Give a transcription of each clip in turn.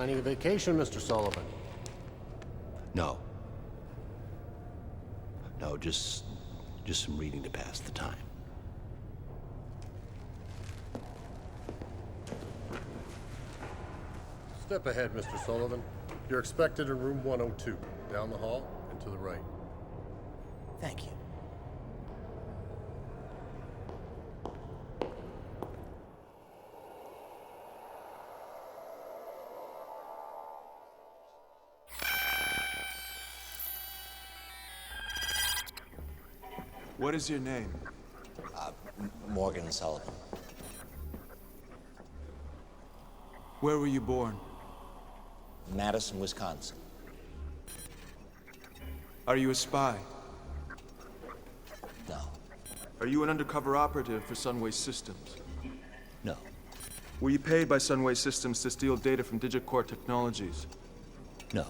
planning a vacation, Mr. Sullivan? No. No, just some reading to pass the time. Step ahead, Mr. Sullivan. You're expected in room 102, down the hall and to the right. Thank you. What is your name? Morgan Sullivan. Where were you born? Madison, Wisconsin. Are you a spy? No. Are you an undercover operative for Sunway Systems? No. Were you paid by Sunway Systems to steal data from Digicore Technologies? No.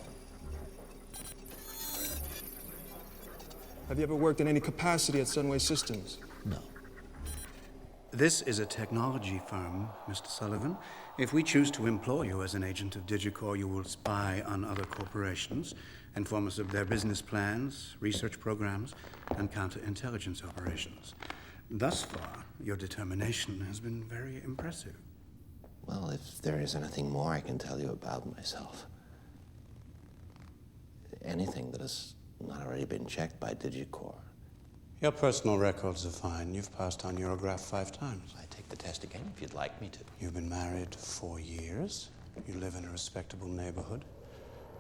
Have you ever worked in any capacity at Sunway Systems? No. This is a technology firm, Mr. Sullivan. If we choose to employ you as an agent of Digicore, you will spy on other corporations, inform us of their business plans, research programs, and counterintelligence operations. Thus far, your determination has been very impressive. Well, if there is anything more I can tell you about myself. Anything that has not already been checked by Digicore. Your personal records are fine. You've passed on Eurograph 5 times. I take the test again if you'd like me to. You've been married 4 years. You live in a respectable neighborhood.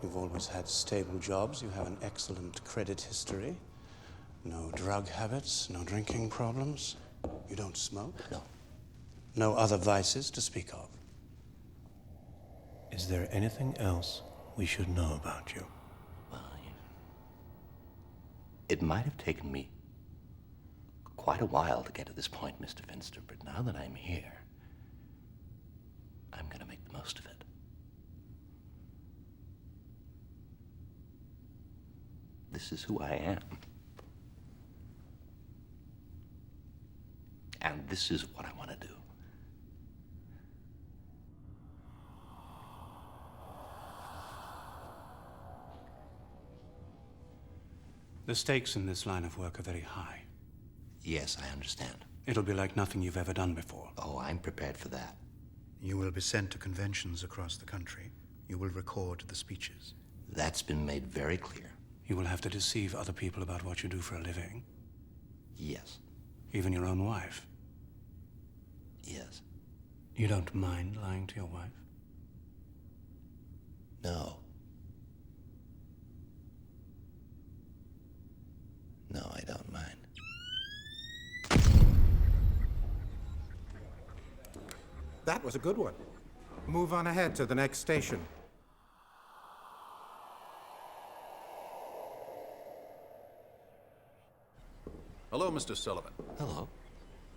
You've always had stable jobs. You have an excellent credit history. No drug habits, no drinking problems. You don't smoke? No. No other vices to speak of. Is there anything else we should know about you? Well, it might have taken me quite a while to get to this point, Mr. Finster, but now that I'm here, I'm gonna make the most of it. This is who I am. And this is what I want to do. The stakes in this line of work are very high. Yes, I understand. It'll be like nothing you've ever done before. Oh, I'm prepared for that. You will be sent to conventions across the country. You will record the speeches. That's been made very clear. You will have to deceive other people about what you do for a living. Yes. Even your own wife. Yes. You don't mind lying to your wife? No. No, I don't mind. That was a good one. Move on ahead to the next station. Hello, Mr. Sullivan. Hello.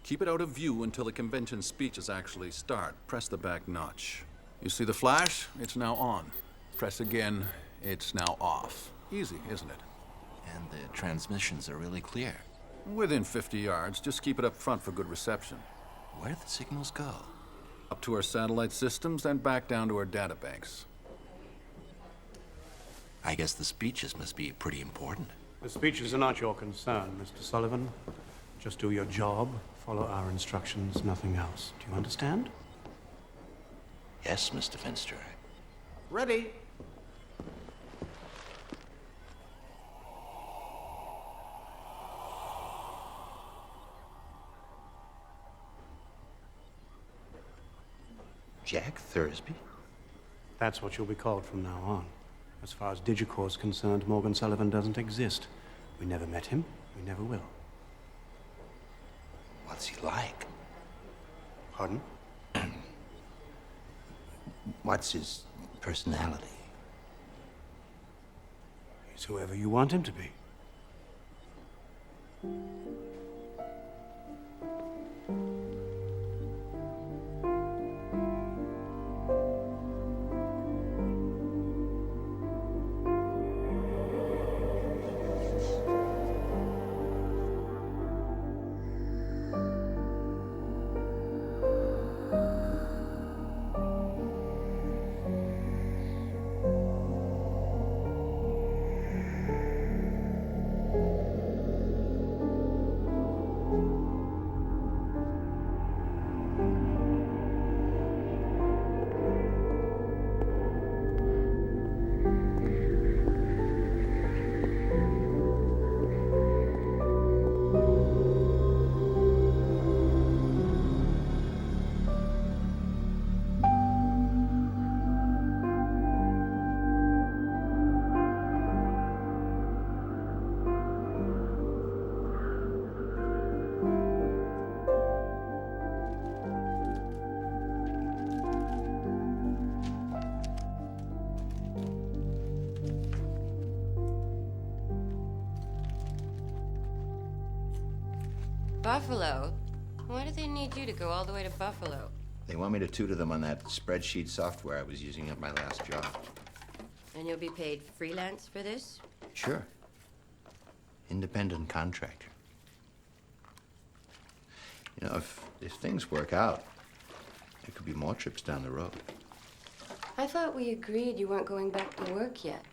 Keep it out of view until the convention speeches actually start. Press the back notch. You see the flash? It's now on. Press again. It's now off. Easy, isn't it? And the transmissions are really clear. Within 50 yards. Just keep it up front for good reception. Where do the signals go? Up to our satellite systems, then back down to our databanks. I guess the speeches must be pretty important. The speeches are not your concern, Mr. Sullivan. Just do your job, follow our instructions, nothing else. Do you understand? Yes, Mr. Finster. Ready? Jack Thursby? That's what you'll be called from now on. As far as Digicore's concerned, Morgan Sullivan doesn't exist. We never met him. We never will. What's he like? Pardon? What's his personality? He's whoever you want him to be. Buffalo? Why do they need you to go all the way to Buffalo? They want me to tutor them on that spreadsheet software I was using at my last job. And you'll be paid freelance for this? Sure. Independent contractor. You know, if things work out, there could be more trips down the road. I thought we agreed you weren't going back to work yet.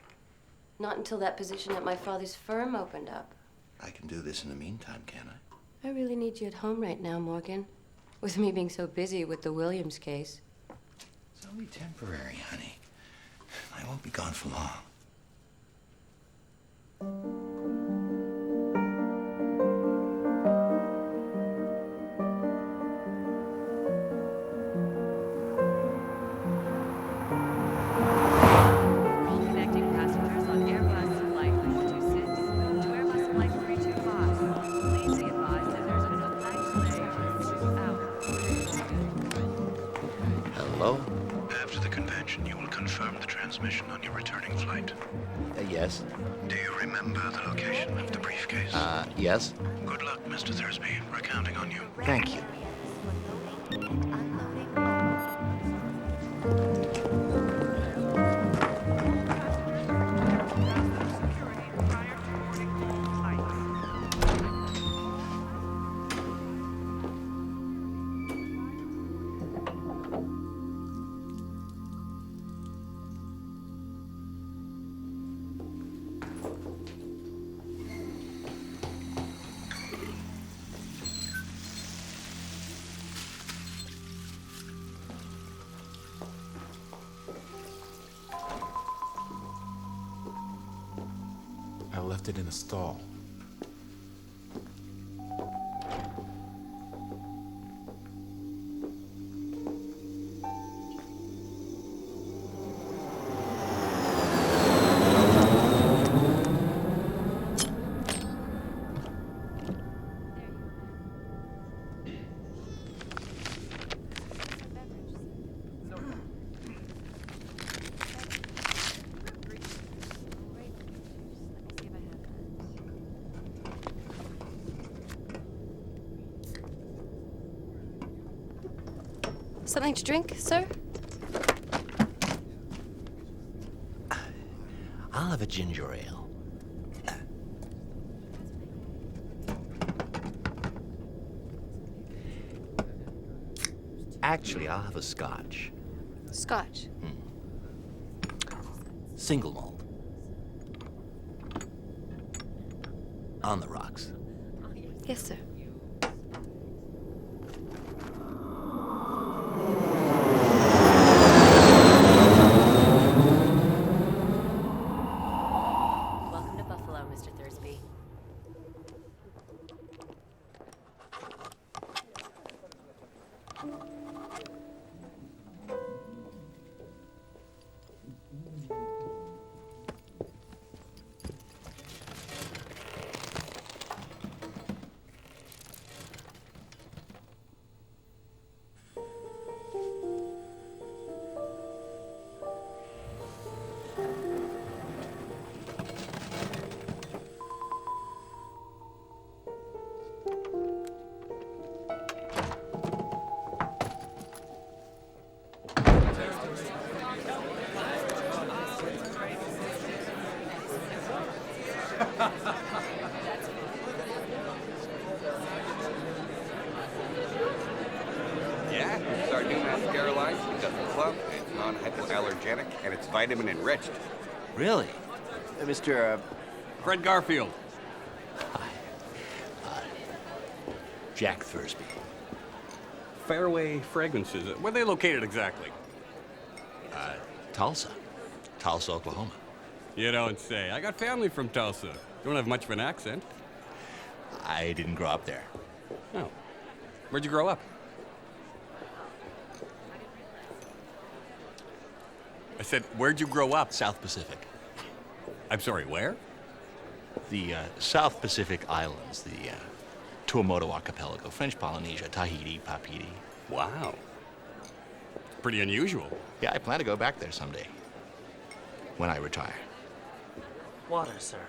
Not until that position at my father's firm opened up. I can do this in the meantime, can't I? I really need you at home right now, Morgan. With me being so busy with the Williams case. It's only temporary, honey. I won't be gone for long. Reconnecting passengers on Airbus Flight 326 to Airbus Flight 325. Please be advised that there's been a flight delay of 2 hours. Hello? After the convention, you will confirm the transmission on your returning flight. Yes? Do you remember the location of the briefcase? Yes? Good luck, Mr. Thursby. We're counting on you. Thank you. I left it in a stall. Something to drink, sir? I'll have a ginger ale. Actually, I'll have a scotch. Scotch. Single malt. On the rocks. Yes, sir. Welcome to Buffalo, Mr. Thursby. Yeah, it's our new mascara line. It doesn't clump, it's non-hypoallergenic, and it's vitamin enriched. Really? Mr. Fred Garfield. Jack Thursby. Fairway Fragrances. Where are they located exactly? Tulsa. Tulsa, Oklahoma. You don't say. I got family from Tulsa. Don't have much of an accent. I didn't grow up there. Oh. Where'd you grow up? I said, where'd you grow up? South Pacific. I'm sorry, where? The South Pacific Islands, the Tuamotu Archipelago, French Polynesia, Tahiti, Papiti. Wow. Pretty unusual. Yeah, I plan to go back there someday. When I retire. Water, sir.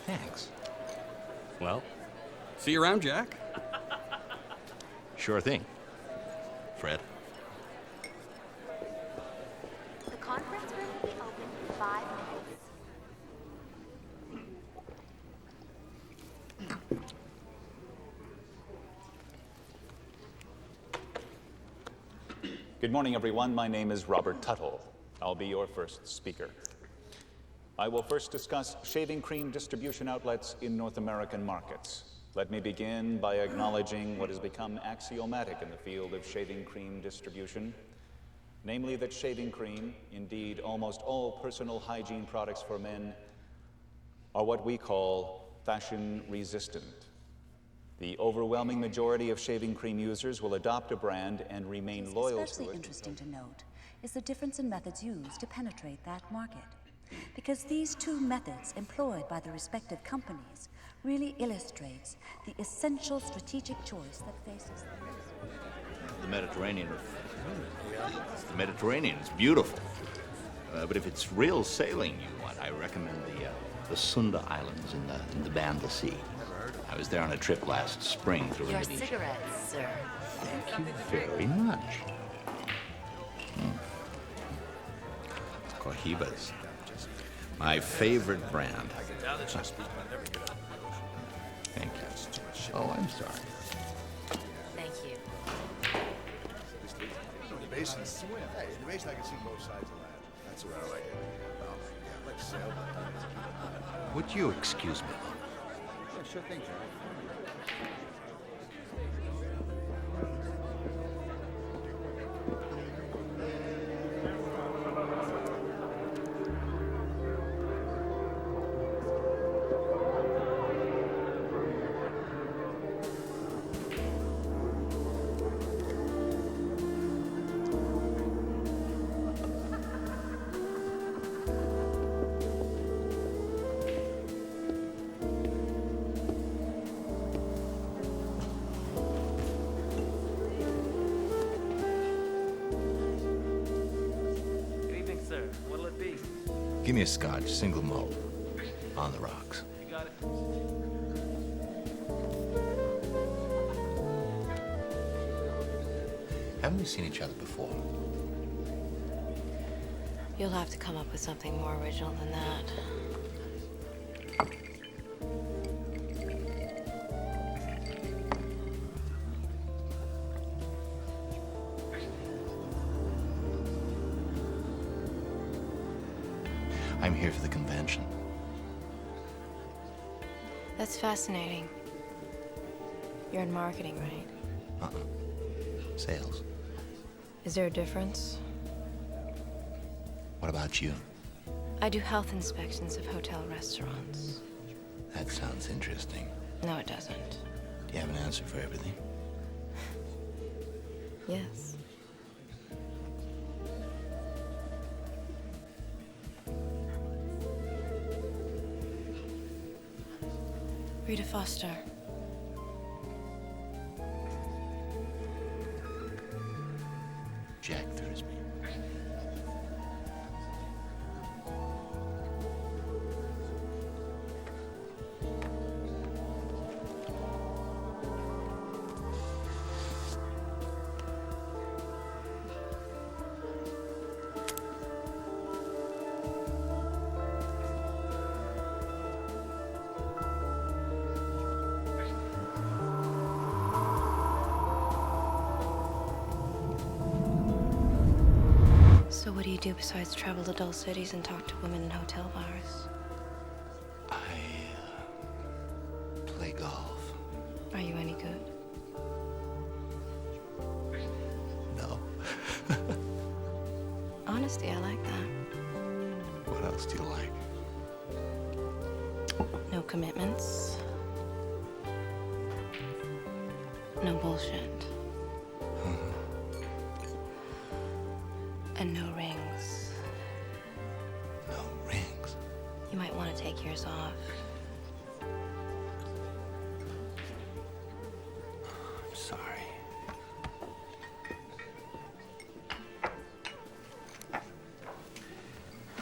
Thanks. Well, see you around, Jack. Sure thing. Fred. The conference room will be open in 5 minutes. Good morning, everyone. My name is Robert Tuttle. I'll be your first speaker. I will first discuss shaving cream distribution outlets in North American markets. Let me begin by acknowledging what has become axiomatic in the field of shaving cream distribution, namely that shaving cream, indeed almost all personal hygiene products for men, are what we call fashion resistant. The overwhelming majority of shaving cream users will adopt a brand and remain loyal to it. Especially interesting to note is the difference in methods used to penetrate that market. Because these two methods employed by the respective companies really illustrates the essential strategic choice that faces The Mediterranean. It's the Mediterranean. It's beautiful. But if it's real sailing you want, I recommend the Sunda Islands in the Banda Sea. I was there on a trip last spring through Your Indonesia. cigarettes, sir. Thank you very much. Cohibas. My favorite brand. Thank you. Oh, I'm sorry. Thank you. The basin swim. Hey, in the basin I can see both sides of that. That's where I like it. Oh, yeah, like sailboat. Would you excuse me? Yeah, sure thing, Jack. Give me a scotch, single malt, on the rocks. You got it. Haven't we seen each other before? You'll have to come up with something more original than that. I'm here for the convention. That's fascinating. You're in marketing, right? Sales. Is there a difference? What about you? I do health inspections of hotel restaurants. That sounds interesting. No, it doesn't. Do you have an answer for everything? Yes. Rita Foster. Jack Thursby. So what do you do besides travel to dull cities and talk to women in hotel bars? Play golf. Are you any good? No. Honesty, I like that. What else do you like? No commitments. No bullshit. And no rings. No rings? You might want to take yours off. I'm sorry.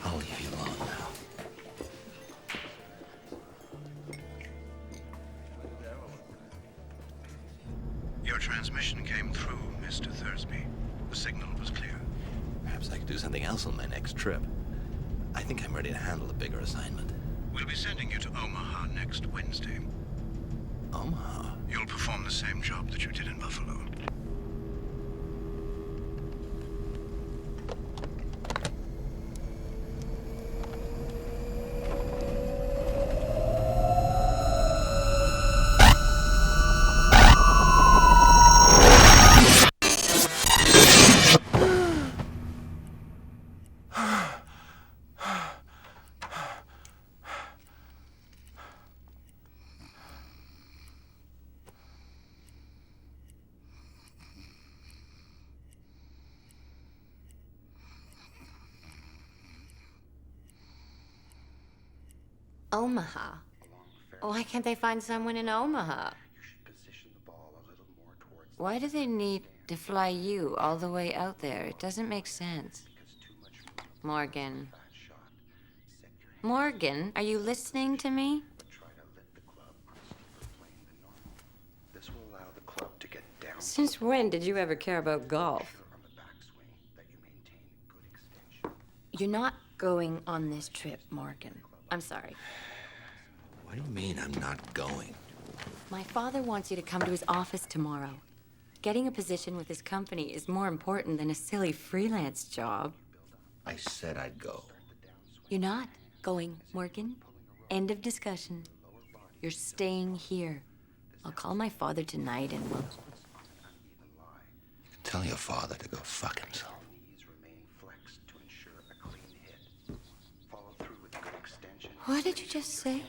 I'll leave you alone now. transmission came through, Mr. Thursby. The signal was clear. Perhaps I could do something else on my next trip. I think I'm ready to handle a bigger assignment. We'll be sending you to Omaha next Wednesday. Omaha? You'll perform the same job that you did in Buffalo. Omaha? Why can't they find someone in Omaha? Why do they need to fly you all the way out there? It doesn't make sense. Morgan. Morgan, are you listening to me? Since when did you ever care about golf? You're not going on this trip, Morgan. I'm sorry. What do you mean I'm not going? My father wants you to come to his office tomorrow. Getting a position with his company is more important than a silly freelance job. I said I'd go. You're not going, Morgan. End of discussion. You're staying here. I'll call my father tonight and we'll... Tell your father to go fuck himself. What did you just say?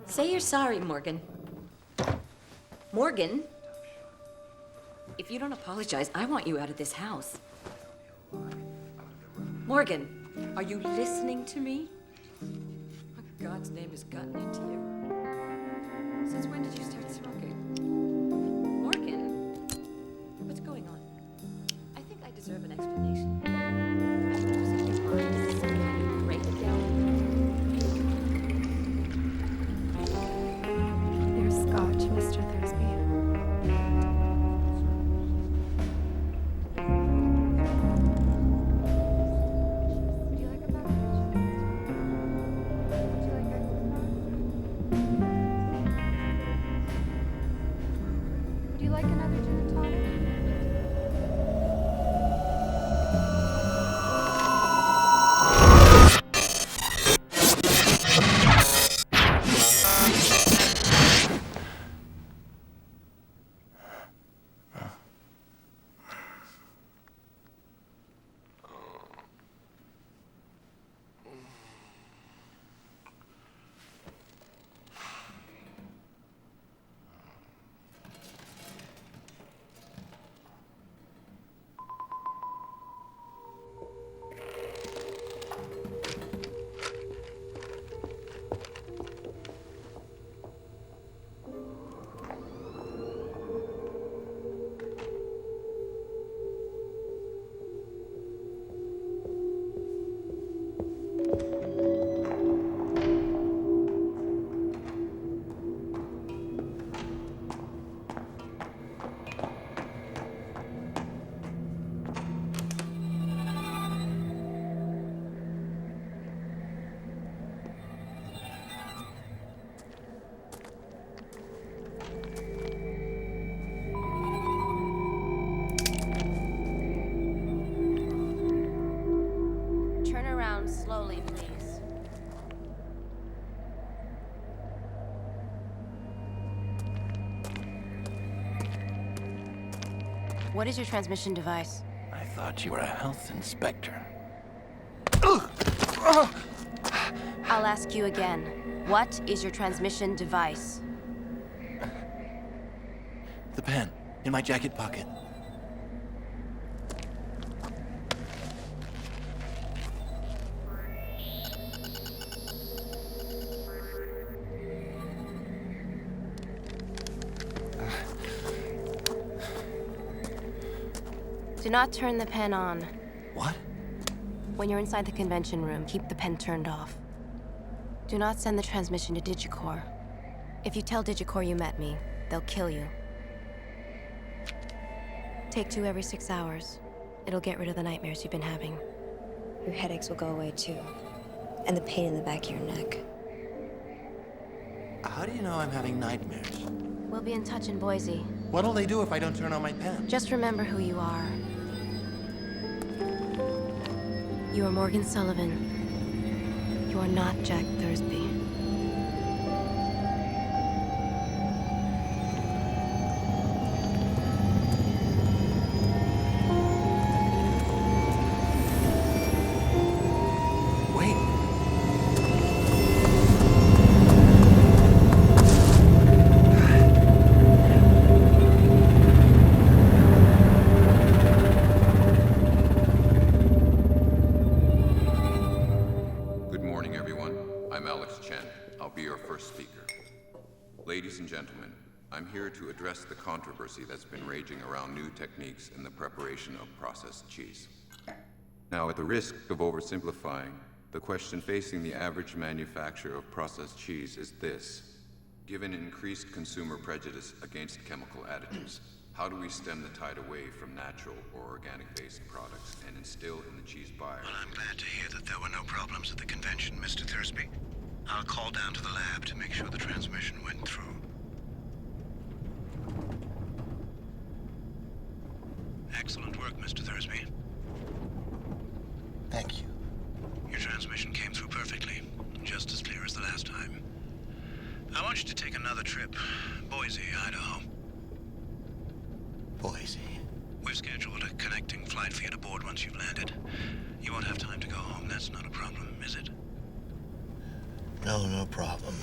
Say you're sorry, Morgan. Morgan? If you don't apologize, I want you out of this house. Morgan, are you listening to me? What God's name has gotten into you? Since when did you start smoking? Morgan? What's going on? I think I deserve an explanation. Are you losing your mind? Is this some kind of breakdown? Your scotch, Mr. Thursby. Would you like a beverage? Would you like ice cream? Would you like another gin and tonic? Turn around slowly, please. What is your transmission device? I thought you were a health inspector. I'll ask you again. What is your transmission device? The pen, in my jacket pocket. Do not turn the pen on. What? When you're inside the convention room, keep the pen turned off. Do not send the transmission to Digicore. If you tell Digicore you met me, they'll kill you. Take 2 every 6 hours. It'll get rid of the nightmares you've been having. Your headaches will go away too. And the pain in the back of your neck. How do you know I'm having nightmares? We'll be in touch in Boise. What'll they do if I don't turn on my pen? Just remember who you are. You are Morgan Sullivan. You are not Jack Thursby. Ladies and gentlemen, I'm here to address the controversy that's been raging around new techniques in the preparation of processed cheese. Now, at the risk of oversimplifying, the question facing the average manufacturer of processed cheese is this. Given increased consumer prejudice against chemical additives, how do we stem the tide away from natural or organic-based products and instill in the cheese buyer? Well, I'm glad to hear that there were no problems at the convention, Mr. Thursby. I'll call down to the lab to make sure the transmission went through. Excellent work, Mr. Thursby. Thank you. Your transmission came through perfectly, just as clear as the last time. I want you to take another trip. Boise, Idaho. Boise? We've scheduled a connecting flight for you to board once you've landed. You won't have time to go home. That's not a problem, is it? No, no problem.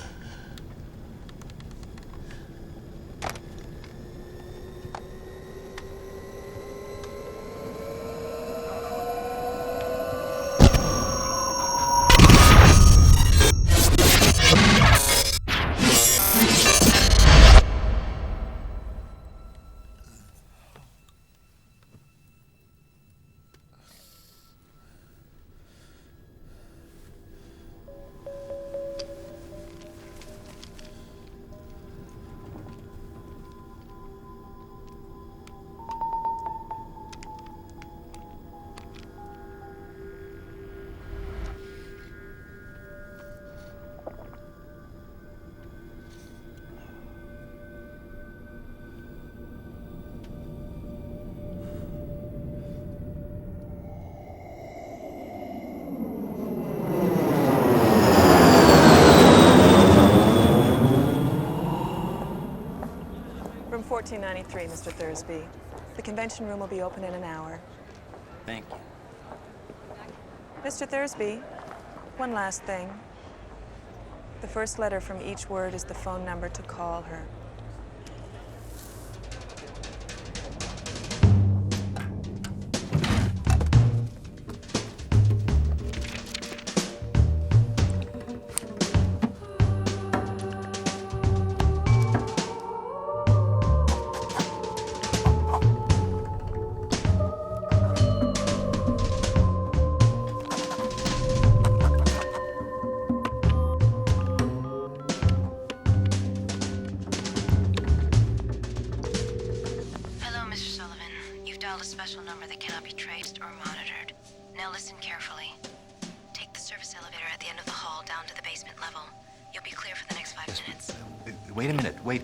Room 1493, Mr. Thursby. The convention room will be open in an hour. Thank you. Mr. Thursby, one last thing. The first letter from each word is the phone number to call her. Wait a minute, wait.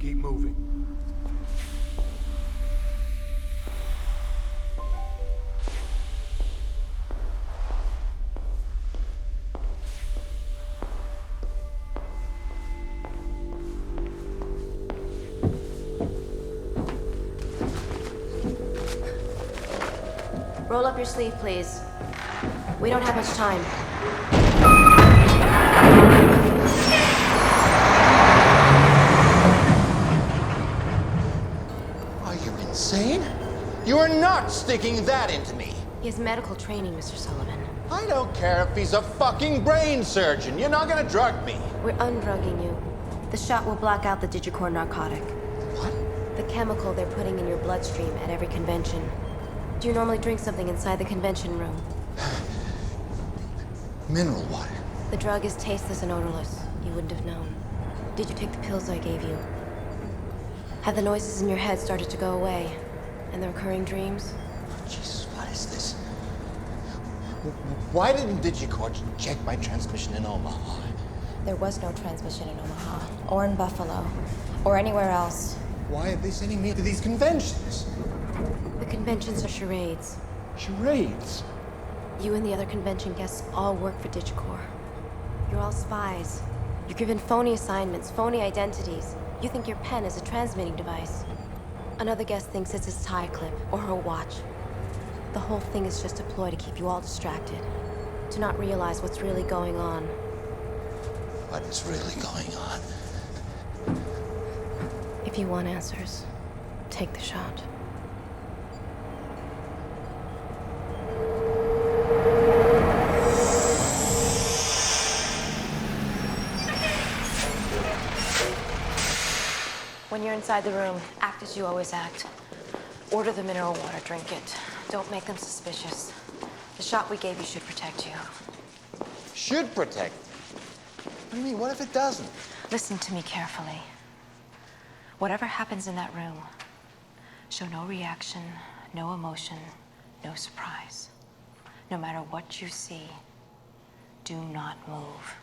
Keep moving. Roll up your sleeve, please. We don't have much time. Are you insane? You are not sticking that into me. He has medical training, Mr. Sullivan. I don't care if he's a fucking brain surgeon. You're not gonna drug me. We're undrugging you. The shot will block out the Digicore narcotic. What? The chemical they're putting in your bloodstream at every convention. Do you normally drink something inside the convention room? Mineral water. The drug is tasteless and odorless. You wouldn't have known. Did you take the pills I gave you? Have the noises in your head started to go away? And the recurring dreams? Jesus, what is this? Why didn't Digicore check my transmission in Omaha? There was no transmission in Omaha, or in Buffalo, or anywhere else. Why are they sending me to these conventions? The conventions are charades. Charades? You and the other convention guests all work for Digicore. You're all spies. You're given phony assignments, phony identities. You think your pen is a transmitting device. Another guest thinks it's his tie clip or her watch. The whole thing is just a ploy to keep you all distracted. To not realize what's really going on. What is really going on? If you want answers, take the shot. When you're inside the room, act as you always act. Order the mineral water, drink it. Don't make them suspicious. The shot we gave you should protect you. Should protect. What do you mean? What if it doesn't? Listen to me carefully. Whatever happens in that room, show no reaction, no emotion, no surprise. No matter what you see, do not move.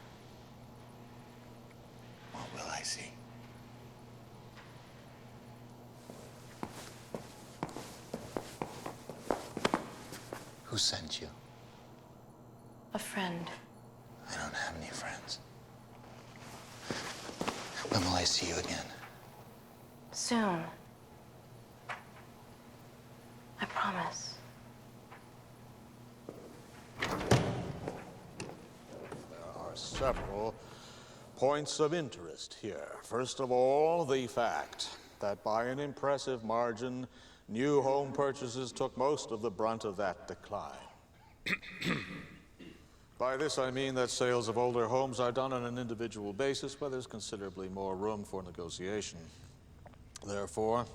What will I see? Who sent you? A friend. I don't have any friends. When will I see you again? Soon. I promise. There are several points of interest here. First of all, the fact that by an impressive margin, new home purchases took most of the brunt of that decline. By this I mean that sales of older homes are done on an individual basis, where there's considerably more room for negotiation. Therefore,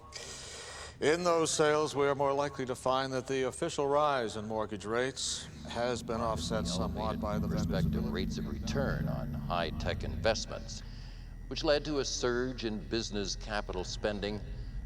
in those sales, we are more likely to find that the official rise in mortgage rates has been offset somewhat by the respective rates of return on high-tech investments, which led to a surge in business capital spending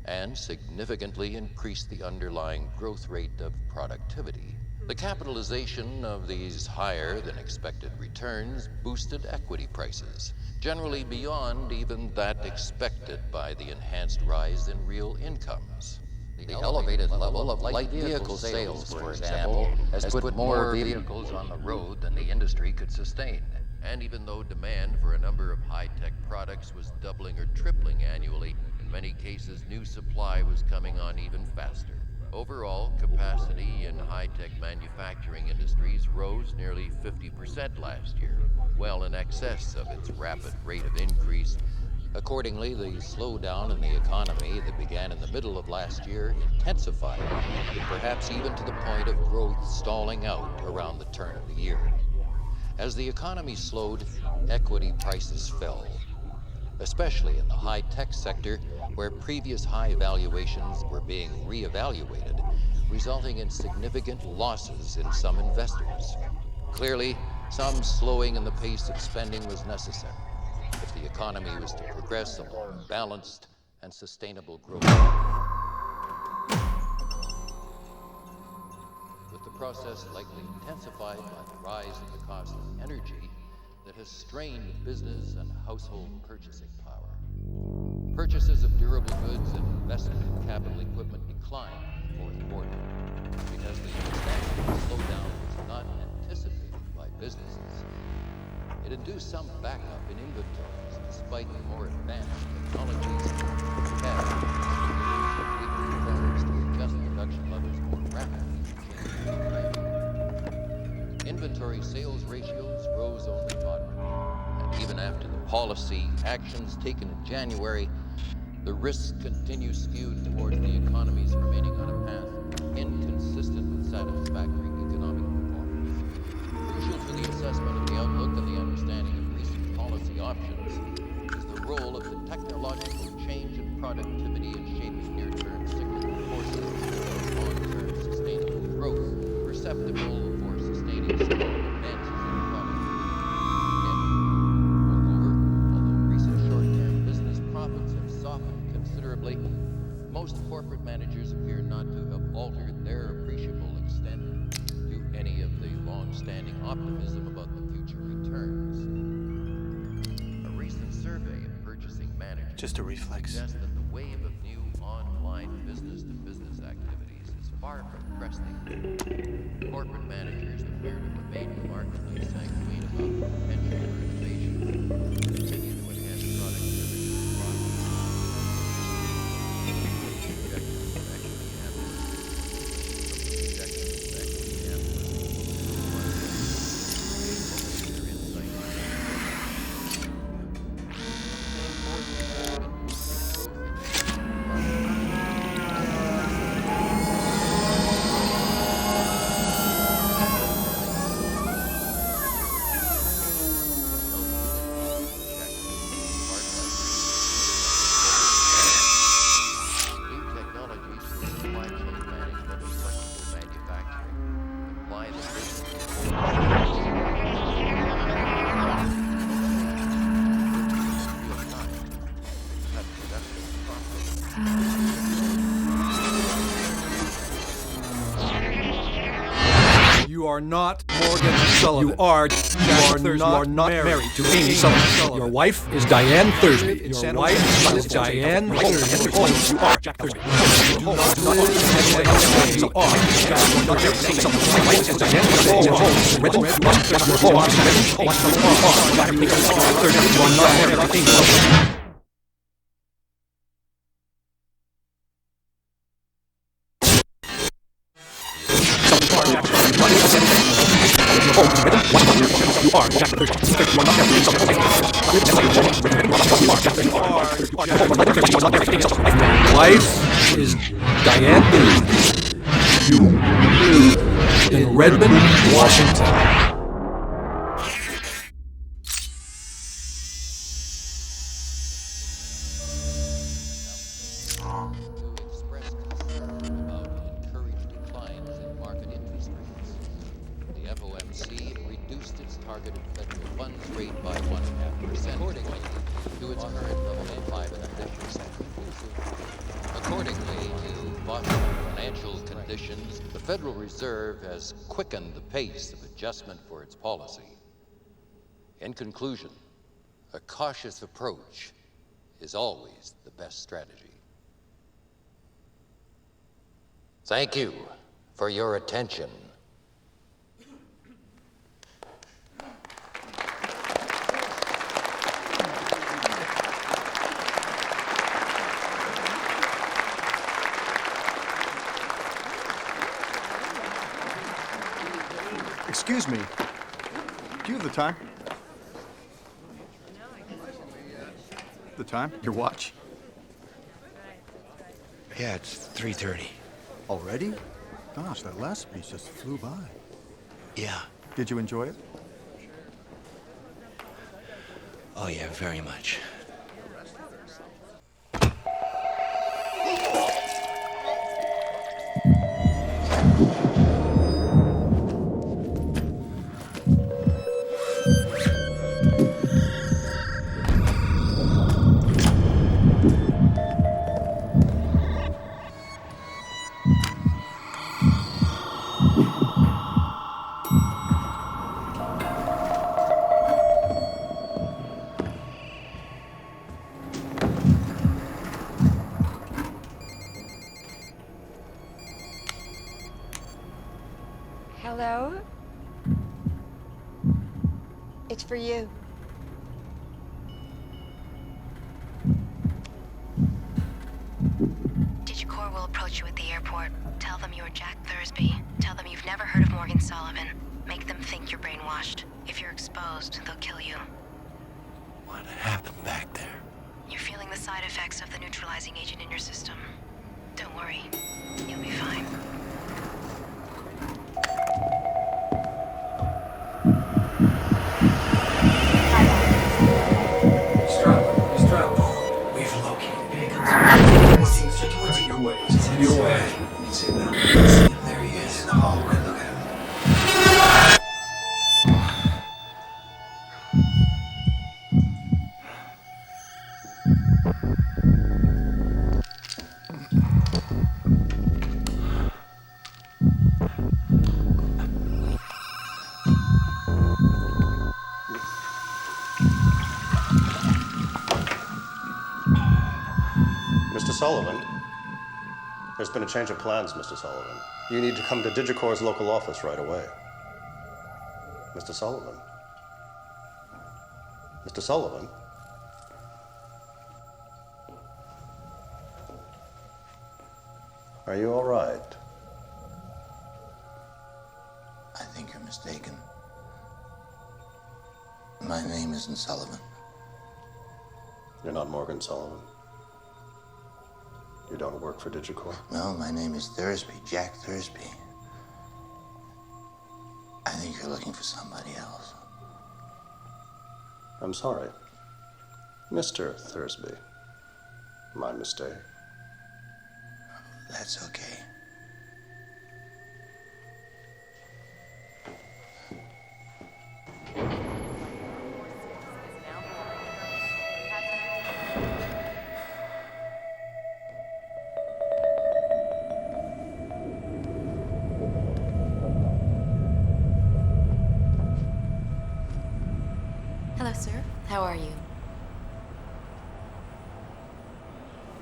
and significantly increased the underlying growth rate of productivity. The capitalization of these higher than expected returns boosted equity prices, generally beyond even that expected by the enhanced rise in real incomes. The elevated level of light vehicle sales, for example, has put more vehicles on the road than the industry could sustain. And even though demand for a number of high-tech products was doubling or tripling annually, in many cases new supply was coming on even faster. Overall, capacity in high-tech manufacturing industries rose nearly 50% last year, well in excess of its rapid rate of increase. Accordingly, the slowdown in the economy that began in the middle of last year intensified, perhaps even to the point of growth stalling out around the turn of the year. As the economy slowed, equity prices fell, especially in the high-tech sector, where previous high valuations were being reevaluated, resulting in significant losses in some investors. Clearly, some slowing in the pace of spending was necessary if the economy was to progress along balanced and sustainable growth. With the process likely intensified by the rise in the cost of energy that has strained business and household purchasing power. Purchases of durable goods and investment in capital equipment declined in the fourth quarter because the substantial slowdown was not anticipated by businesses. It induced some backup in inventories despite the more advanced technologies which have enabled firms to adjust production levels more rapidly to changing demand. Inventory sales ratios rose only moderately, and even after the policy actions taken in January, the risks continue skewed towards the economy's remaining on a path inconsistent with satisfactory economic performance. Crucial to the assessment of the outlook and the understanding of recent policy options is the role of productivity and shapes near-term cyclical forces of long-term sustainable growth, perceptible for sustaining strong advances in productivity. Moreover, although recent short-term business profits have softened considerably, most corporate managers appear not to have altered their appreciable extent to any of the long-standing optimism about the future returns. A recent survey of purchasing managers Just a reflex. suggests that the wave of new online business-to-business activities is far from cresting. Corporate managers appear to remain remarkably sanguine about the potential for innovation, continue to enhance productivity and profit. Objectives of equity analysts. Objectives of equity analysts. Their insight. You are not Morgan Sullivan. You are not married to Amy Sullivan. Your wife is Diane Thursby. Your wife is Diane Thursby. You are Jack Thursby. You do not live. You are Jack Thursby. Your wife is Diane Thursby. Your home is rental. You are Jack Thursby. You are Jack Thursby. You are not married to Amy Sullivan. You are Jack Thursby. You are not married to Your wife is Diane Thursby. You live in Redmond, Washington. The Federal Reserve has quickened the pace of adjustment for its policy. In conclusion, a cautious approach is always the best strategy. Thank you for your attention. Excuse me. Do you have the time? The time? Your watch? Yeah, it's 3:30. Already? Gosh, that last speech just flew by. Yeah. Did you enjoy it? Oh, yeah, very much. Hello? It's for you. Digicor will approach you at the airport. Tell them you are Jack Thursby. Tell them you've never heard of Morgan Sullivan. Make them think you're brainwashed. If you're exposed, they'll kill you. What happened back there? You're feeling the side effects of the neutralizing agent in your system. Don't worry. You'll be fine. We've located vehicles. Sullivan. There's been a change of plans, Mr. Sullivan. You need to come to Digicor's local office right away. Mr. Sullivan? Mr. Sullivan? Are you all right? I think you're mistaken. My name isn't Sullivan. You're not Morgan Sullivan. You don't work for Digicor. No, my name is Thursby, Jack Thursby. I think you're looking for somebody else. I'm sorry. Mr. Thursby. My mistake. That's okay. Hello, sir. How are you?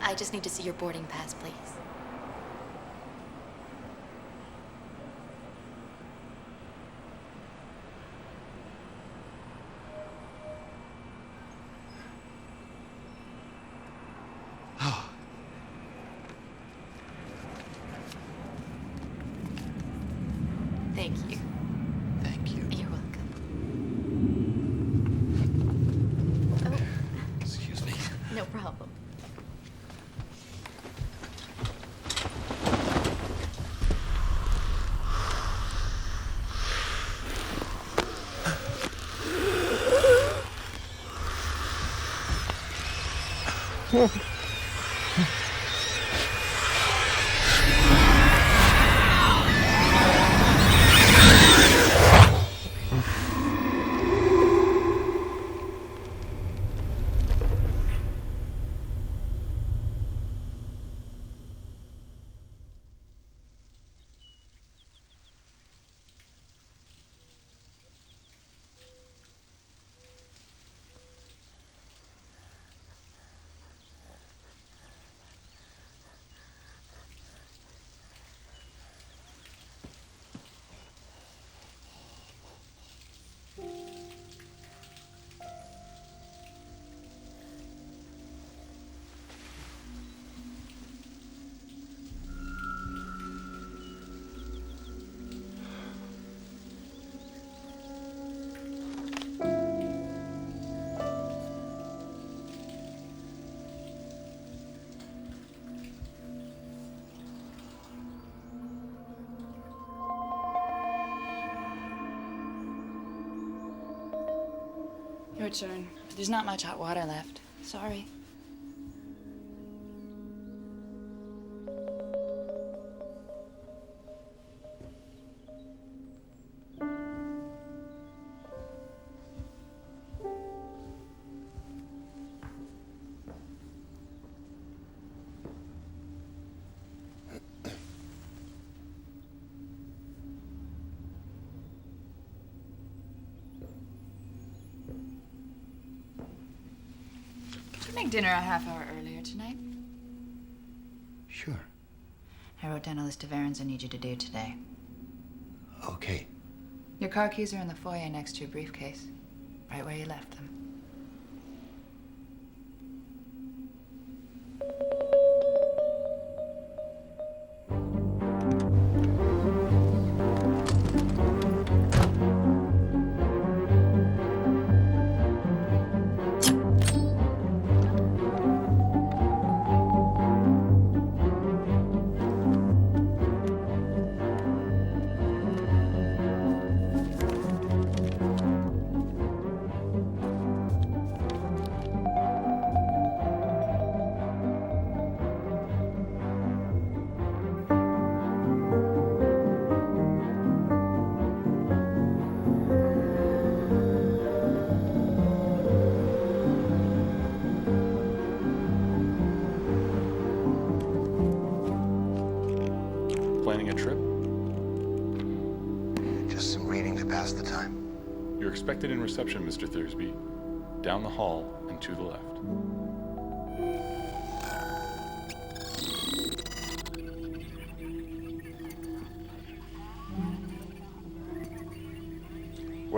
I just need to see your boarding pass, please. Thank you. Thank you. You're welcome. Excuse me. No problem. Your turn. There's not much hot water left. Sorry. Could you make dinner a half hour earlier tonight? Sure. I wrote down a list of errands I need you to do today. Okay. Your car keys are in the foyer next to your briefcase, right where you left them. Planning a trip? Just some reading to pass the time. You're expected in reception, Mr. Thursby. Down the hall and to the left.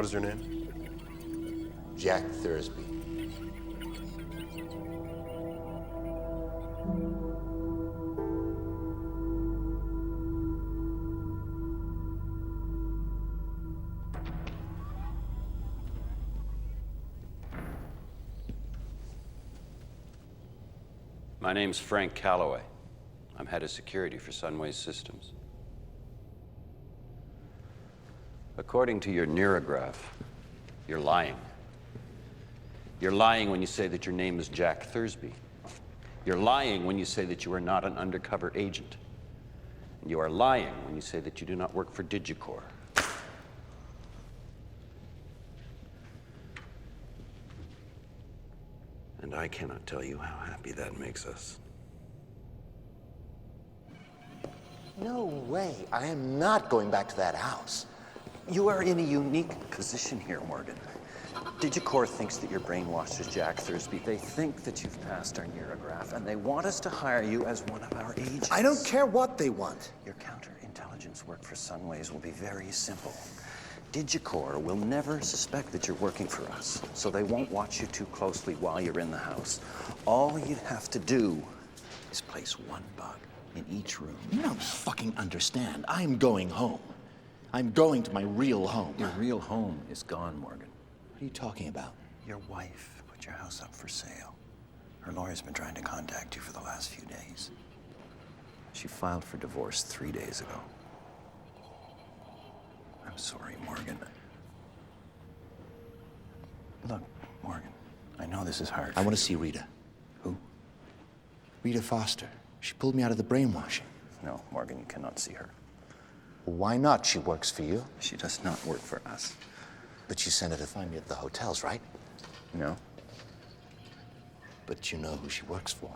What is your name? Jack Thursby. My name's Frank Calloway. I'm head of security for Sunway Systems. According to your neurograph, you're lying. You're lying when you say that your name is Jack Thursby. You're lying when you say that you are not an undercover agent. And you are lying when you say that you do not work for Digicor. And I cannot tell you how happy that makes us. No way. I am not going back to that house. You are in a unique position here, Morgan. Digicor thinks that you're brainwashed as Jack Thursby. They think that you've passed our neurograph, and they want us to hire you as one of our agents. I don't care what they want. Your counterintelligence work for Sunways will be very simple. Digicor will never suspect that you're working for us, so they won't watch you too closely while you're in the house. All you have to do is place one bug in each room. You don't fucking understand. I'm going home. I'm going to my real home. Your real home is gone, Morgan. What are you talking about? Your wife put your house up for sale. Her lawyer's been trying to contact you for the last few days. She filed for divorce 3 days ago. I'm sorry, Morgan. Look, Morgan, I know this is hard. I want to see Rita. Who? Rita Foster. She pulled me out of the brainwashing. No, Morgan, you cannot see her. Why not? She works for you. She does not work for us. But you sent her to find me at the hotels, right? No. But you know who she works for.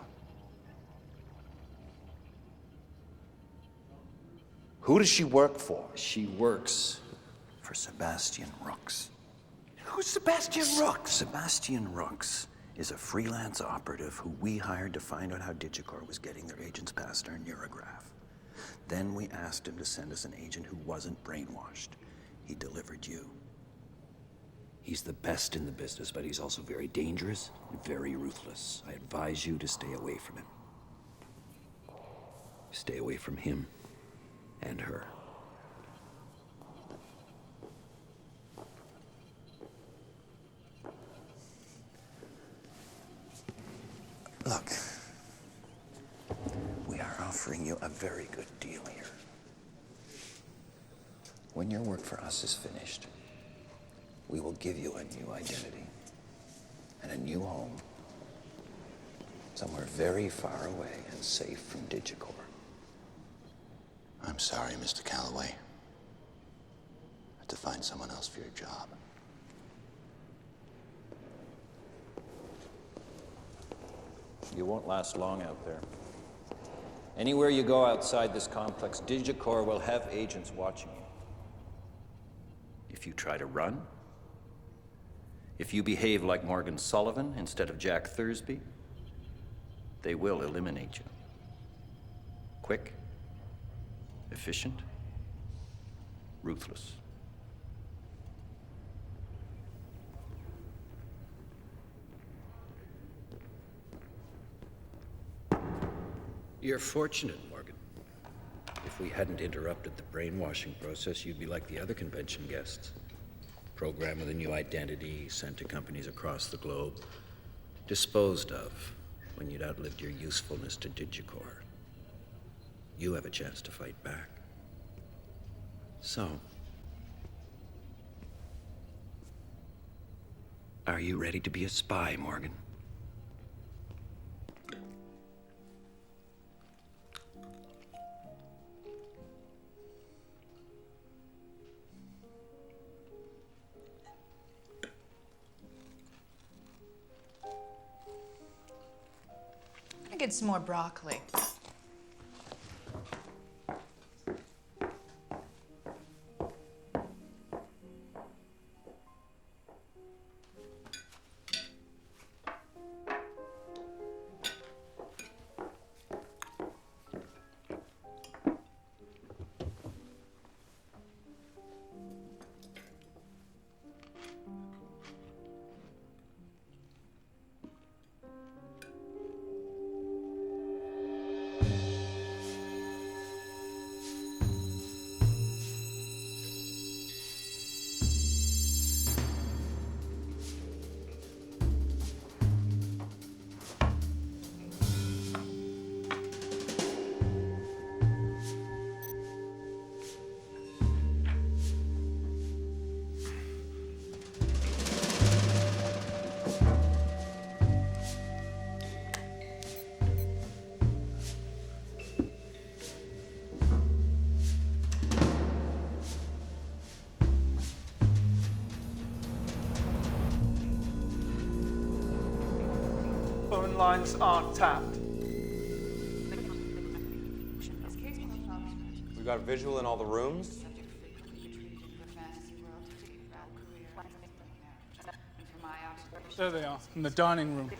Who does she work for? She works for Sebastian Rooks. Who's Sebastian Rooks? Sebastian Rooks is a freelance operative who we hired to find out how Digicor was getting their agents past our neurograph. Then we asked him to send us an agent who wasn't brainwashed. He delivered you. He's the best in the business, but he's also very dangerous and very ruthless. I advise you to stay away from him. Stay away from him and her. Look, we are offering you a very good deal here. When your work for us is finished, we will give you a new identity and a new home somewhere very far away and safe from Digicor. I'm sorry, Mr. Calloway. I have to find someone else for your job. You won't last long out there. Anywhere you go outside this complex, Digicor will have agents watching you. If you try to run, if you behave like Morgan Sullivan instead of Jack Thursby, they will eliminate you. Quick, efficient, ruthless. You're fortunate, Morgan. If we hadn't interrupted the brainwashing process, you'd be like the other convention guests. Programmed with a new identity, sent to companies across the globe, disposed of when you'd outlived your usefulness to Digicor. You have a chance to fight back. So, are you ready to be a spy, Morgan? I get some more broccoli. Phone lines are tapped. We got visual in all the rooms? There they are, in the dining room.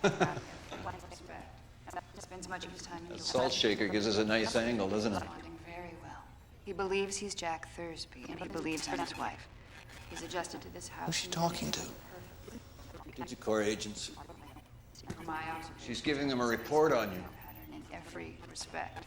Spends much of his time That salt shaker gives us a nice angle, doesn't it? very well. He believes he's Jack Thursby, and he believes I'm his wife. He's adjusted to this house. Who's she talking to? Digicor agents. From my observation, She's giving them a report on you. in every respect.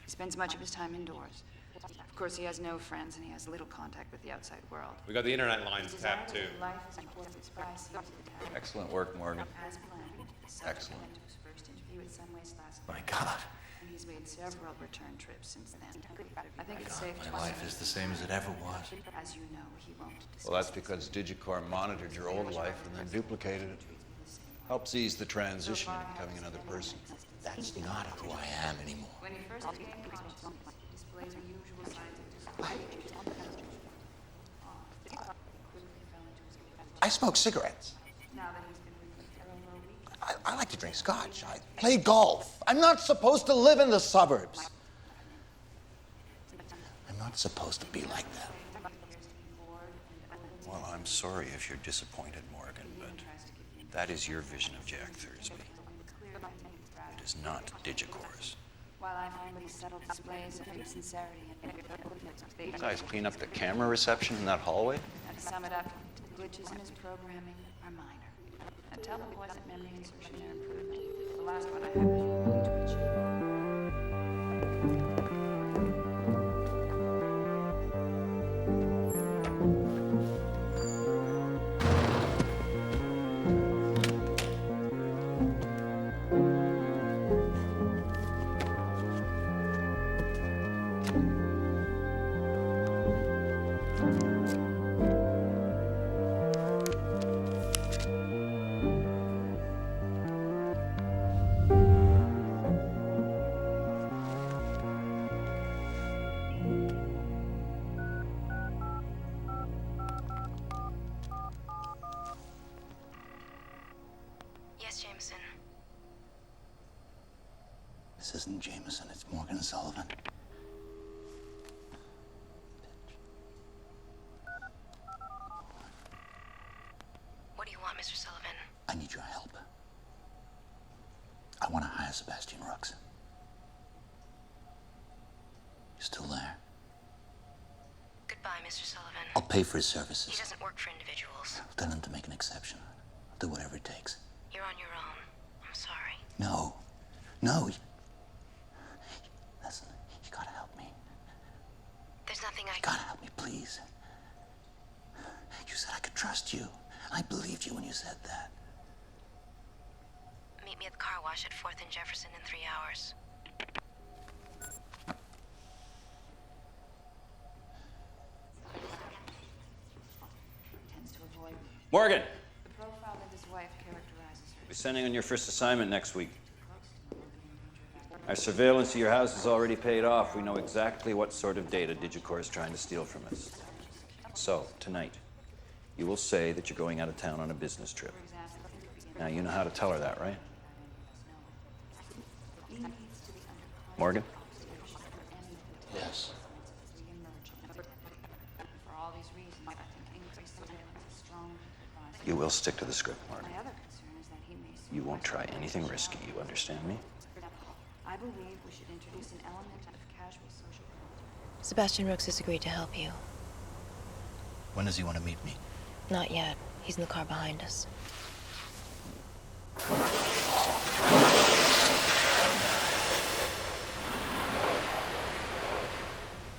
He spends much of his time indoors. Of course, he has no friends, and he has little contact with the outside world. We got the internet lines tapped too. Life is important. His spy seems to have- Excellent work, Morgan. As planned, Excellent. went to his first interview at Sunways last My God. and he's made several return trips since then. I think it's safe to My life is the same as it ever was. As you know, he won't discuss Well, that's because Digicor monitored your old life and then duplicated it. Helps ease the transition to becoming another person. That's not who I am anymore. When he first became conscious, he displays unusual signs of disability. I smoke cigarettes. Now that he's been released for over a week, I like to drink scotch. I play golf. I'm not supposed to live in the suburbs. I'm not supposed to be like that. Well, I'm sorry if you're disappointed, Morgan, but that is your vision of Jack Thursby. It is not Digicor's. while I find these subtle displays of deep sincerity and You guys clean up the camera reception in that hallway? And to sum it up, glitches in his programming are minor. And tell the boys that memory insertion are improvement. The last one I had was twitchy. Yes, Jameson. This isn't Jameson, it's Morgan Sullivan. What do you want, Mr. Sullivan? I need your help. I want to hire Sebastian Rooks. You still there? Goodbye, Mr. Sullivan. I'll pay for his services. He doesn't work for individuals. Tell him to make an exception. I'll do whatever it takes. You're on your own. I'm sorry. No. No. Listen, you gotta help me. There's nothing I You gotta help me, please. You said I could trust you. I believed you when you said that. Meet me at the car wash at 4th and Jefferson in 3 hours. Tends to avoid Morgan! the profile that his wife characterizes her. We're sending on your first assignment next week. Our surveillance of your house is already paid off. We know exactly what sort of data Digicor is trying to steal from us. So, tonight, you will say that you're going out of town on a business trip. Now, you know how to tell her that, right? Morgan? Yes. For all these reasons, I think increased surveillance is strong advice. You will stick to the script, Morgan. My other concern is that he may You won't try anything risky, you understand me? I believe we should introduce an element of casual social contact. Sebastian Rooks has agreed to help you. When does he want to meet me? Not yet. He's in the car behind us.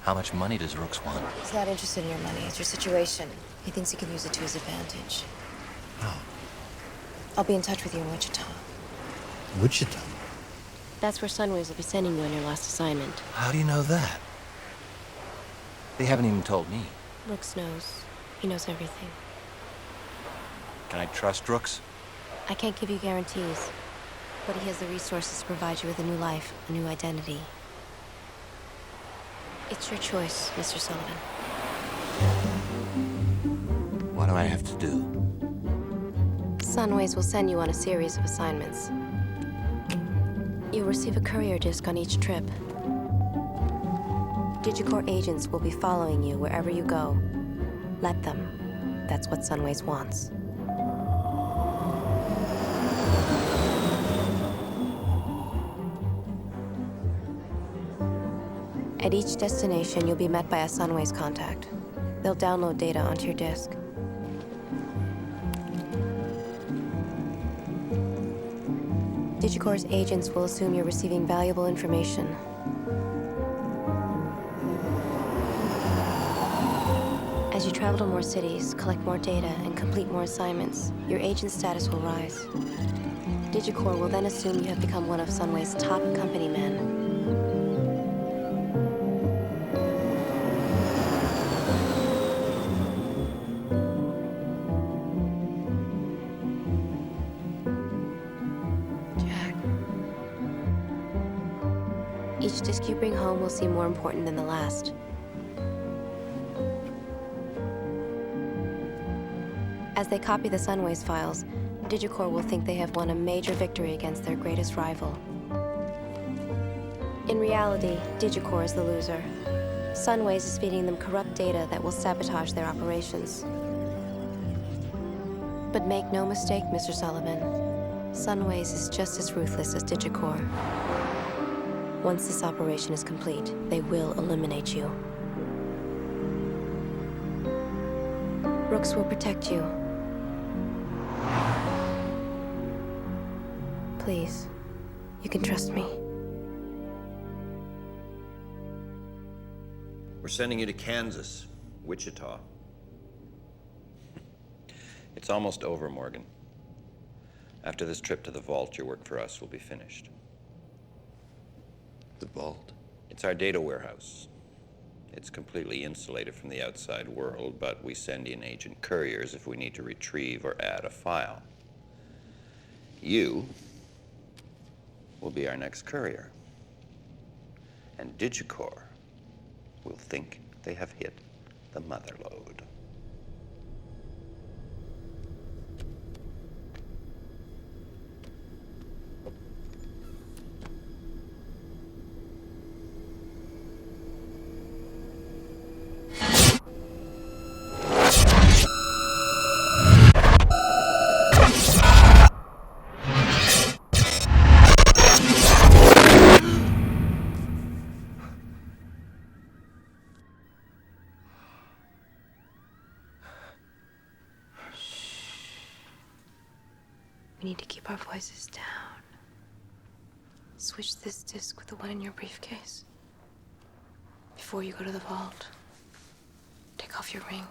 How much money does Rooks want? He's not interested in your money. It's your situation. He thinks he can use it to his advantage. Oh. I'll be in touch with you in Wichita. Wichita? That's where Sunways will be sending you on your last assignment. How do you know that? They haven't even told me. Rooks knows. He knows everything. Can I trust Rooks? I can't give you guarantees, but he has the resources to provide you with a new life, a new identity. It's your choice, Mr. Sullivan. What do I have to do? Sunways will send you on a series of assignments. You'll receive a courier disc on each trip. Digicorp agents will be following you wherever you go. Let them. That's what Sunways wants. At each destination, you'll be met by a Sunways contact. They'll download data onto your disk. Digicorp's agents will assume you're receiving valuable information. As you travel to more cities, collect more data, and complete more assignments, your agent status will rise. Digicorp will then assume you have become one of Sunway's top company men. Each disc you bring home will seem more important than the last. As they copy the Sunways files, Digicorp will think they have won a major victory against their greatest rival. In reality, Digicorp is the loser. Sunways is feeding them corrupt data that will sabotage their operations. But make no mistake, Mr. Sullivan, Sunways is just as ruthless as Digicorp. Once this operation is complete, they will eliminate you. Brooks will protect you. Please, you can trust me. We're sending you to Kansas, Wichita. It's almost over, Morgan. After this trip to the vault, your work for us will be finished. The vault? It's our data warehouse. It's completely insulated from the outside world, but we send in agent couriers if we need to retrieve or add a file. You will be our next courier. And Digicorp will think they have hit the mother lode. We need to keep our voices down. Switch this disc with the one in your briefcase. Before you go to the vault, take off your ring.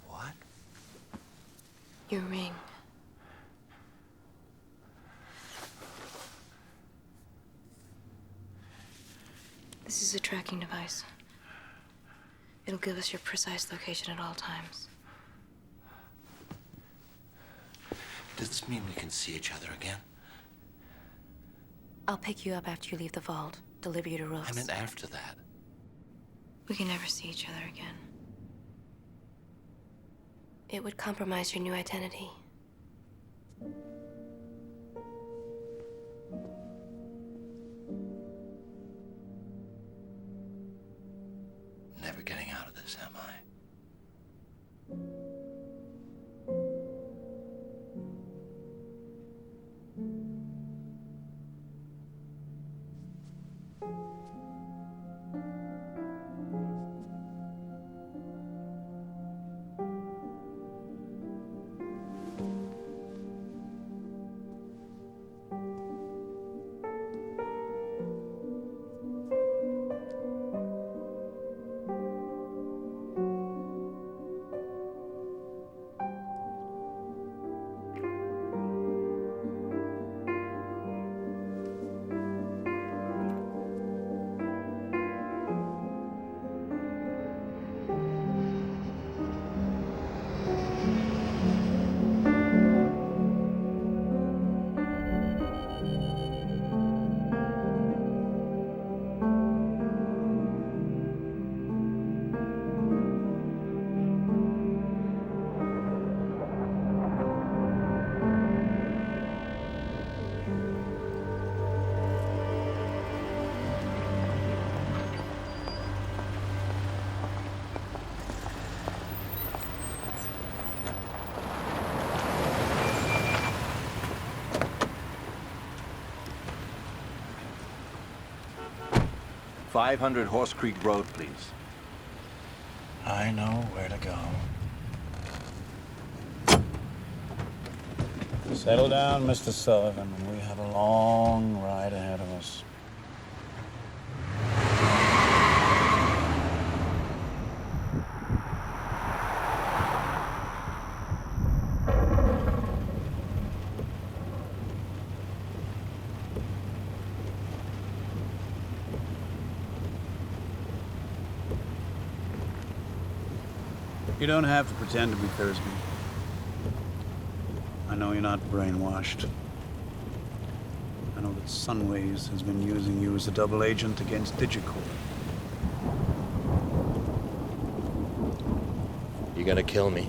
What? Your ring. This is a tracking device. It'll give us your precise location at all times. Does this mean we can see each other again? I'll pick you up after you leave the vault, deliver you to Rose. I meant after that. We can never see each other again. It would compromise your new identity. Never getting out of this, am I? 500 Horse Creek Road, please. I know where to go. Settle down, Mr. Sullivan. We have a long ride ahead of us. You don't have to pretend to be Thursby. I know you're not brainwashed. I know that Sunways has been using you as a double agent against Digicorp. You gonna kill me?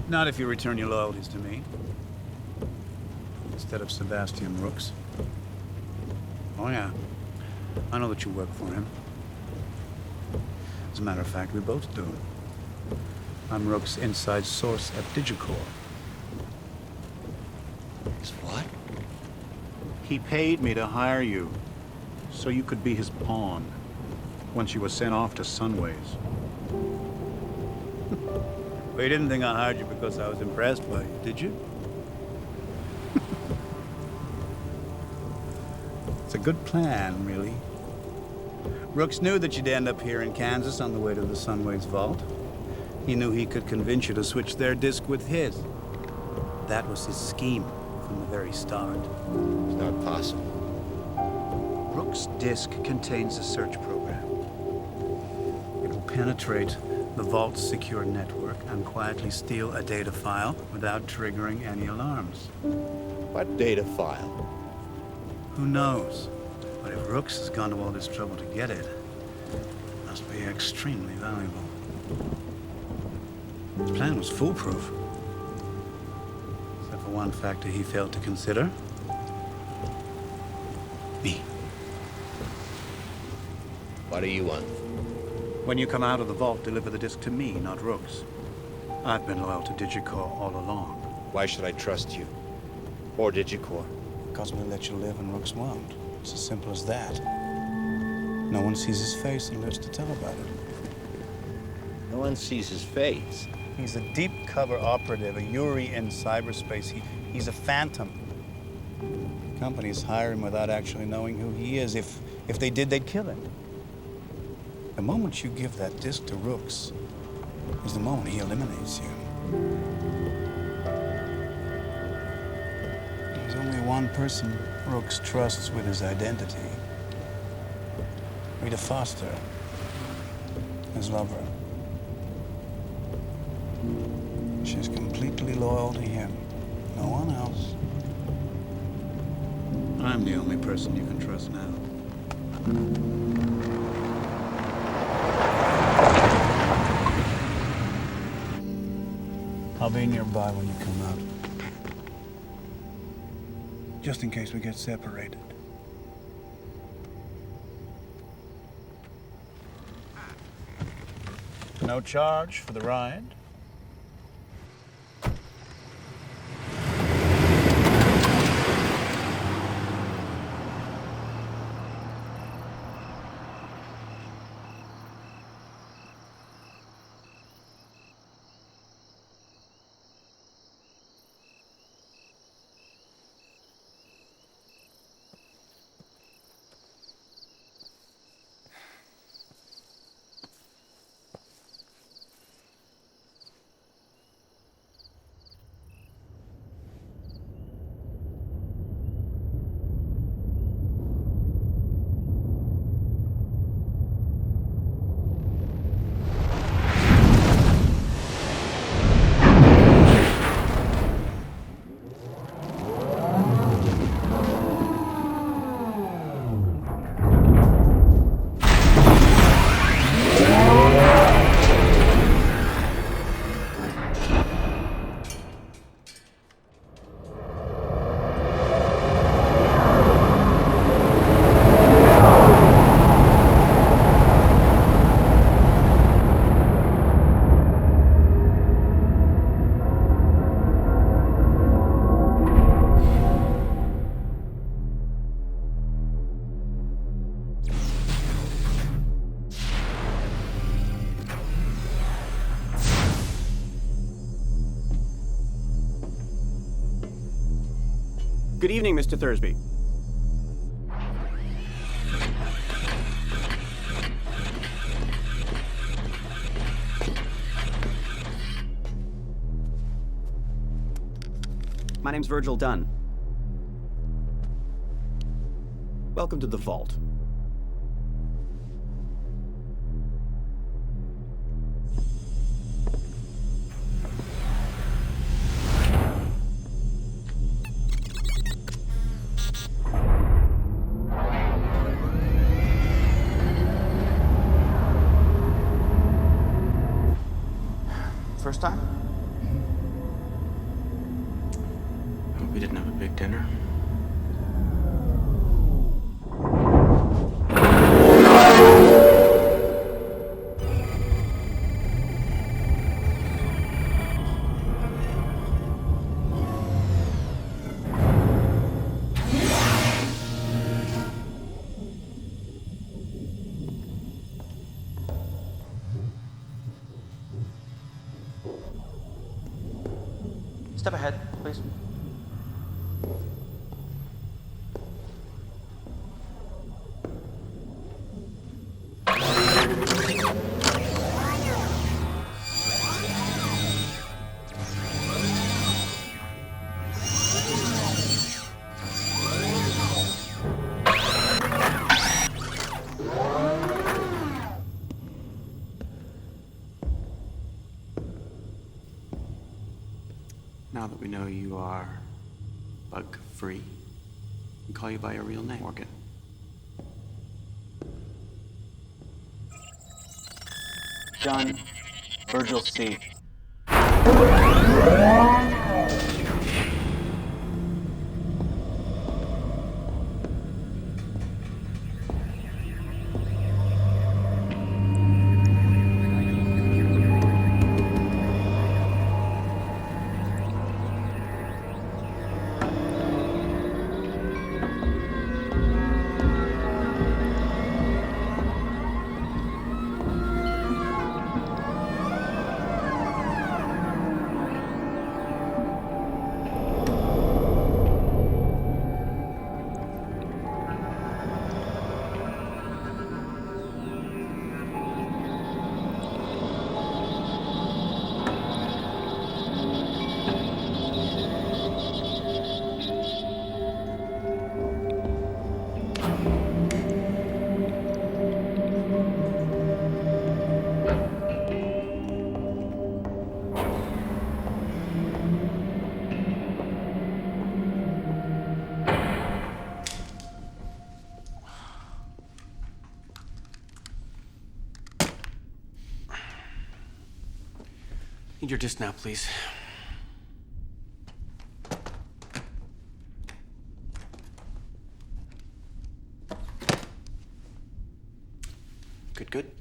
Not if you return your loyalties to me. Instead of Sebastian Rooks. Oh yeah. I know that you work for him. As a matter of fact, we both do. I'm Rook's inside source at Digicorp. What? He paid me to hire you, so you could be his pawn once you were sent off to Sunways. Well, you didn't think I hired you because I was impressed by you, did you? It's a good plan, really. Rooks knew that you'd end up here in Kansas on the way to the Sunways vault. He knew he could convince you to switch their disk with his. That was his scheme from the very start. It's not possible. Rook's disk contains a search program. It will penetrate the vault's secure network and quietly steal a data file without triggering any alarms. What data file? Who knows? But if Rooks has gone to all this trouble to get it, it must be extremely valuable. His plan was foolproof. Except for one factor he failed to consider. Me. What do you want? When you come out of the vault, deliver the disk to me, not Rooks. I've been loyal to Digicorp all along. Why should I trust you? Or Digicorp? Because we let you live and Rooks won't. It's as simple as that. No one sees his face and lives to tell about it. No one sees his face. He's a deep cover operative, a Yuri in cyberspace. He's a phantom. Companies hire him without actually knowing who he is. If they did, they'd kill him. The moment you give that disk to Rooks is the moment he eliminates you. There's only one person Rooks trusts with his identity. Rita Foster, his lover. She's completely loyal to him. No one else. I'm the only person you can trust now. I'll be nearby when you come out. Just in case we get separated. No charge for the ride. Good evening, Mr. Thursby. My name's Virgil Dunn. Welcome to the vault. First time? I hope we didn't have a big dinner. Step ahead, please. Now that we know you are bug-free, we can call you by your real name, Morgan. John Virgil C. Need your disc now, please. Good, good.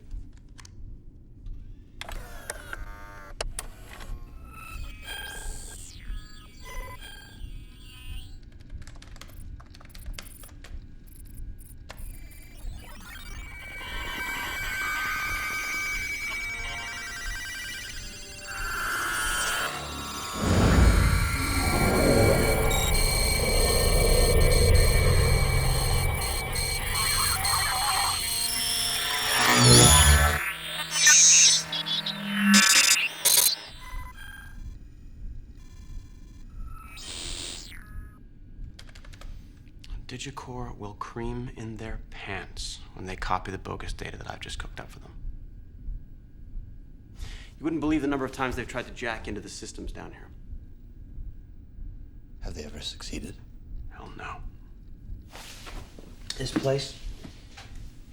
Digicore will cream in their pants when they copy the bogus data that I've just cooked up for them. You wouldn't believe the number of times they've tried to jack into the systems down here. Have they ever succeeded? Hell no. This place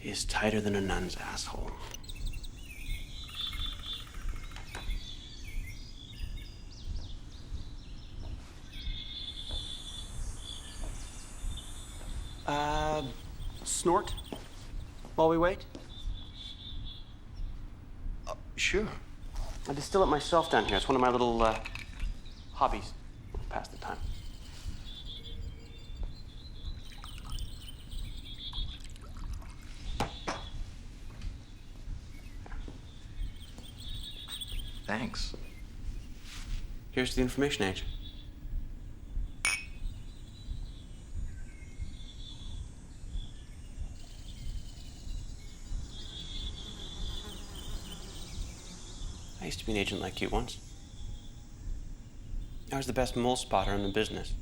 is tighter than a nun's asshole. Snort while we wait? Sure. I distill it myself down here. It's one of my little hobbies. Pass the time. Thanks. Here's the information agent. be an agent like you once. I was the best mole spotter in the business.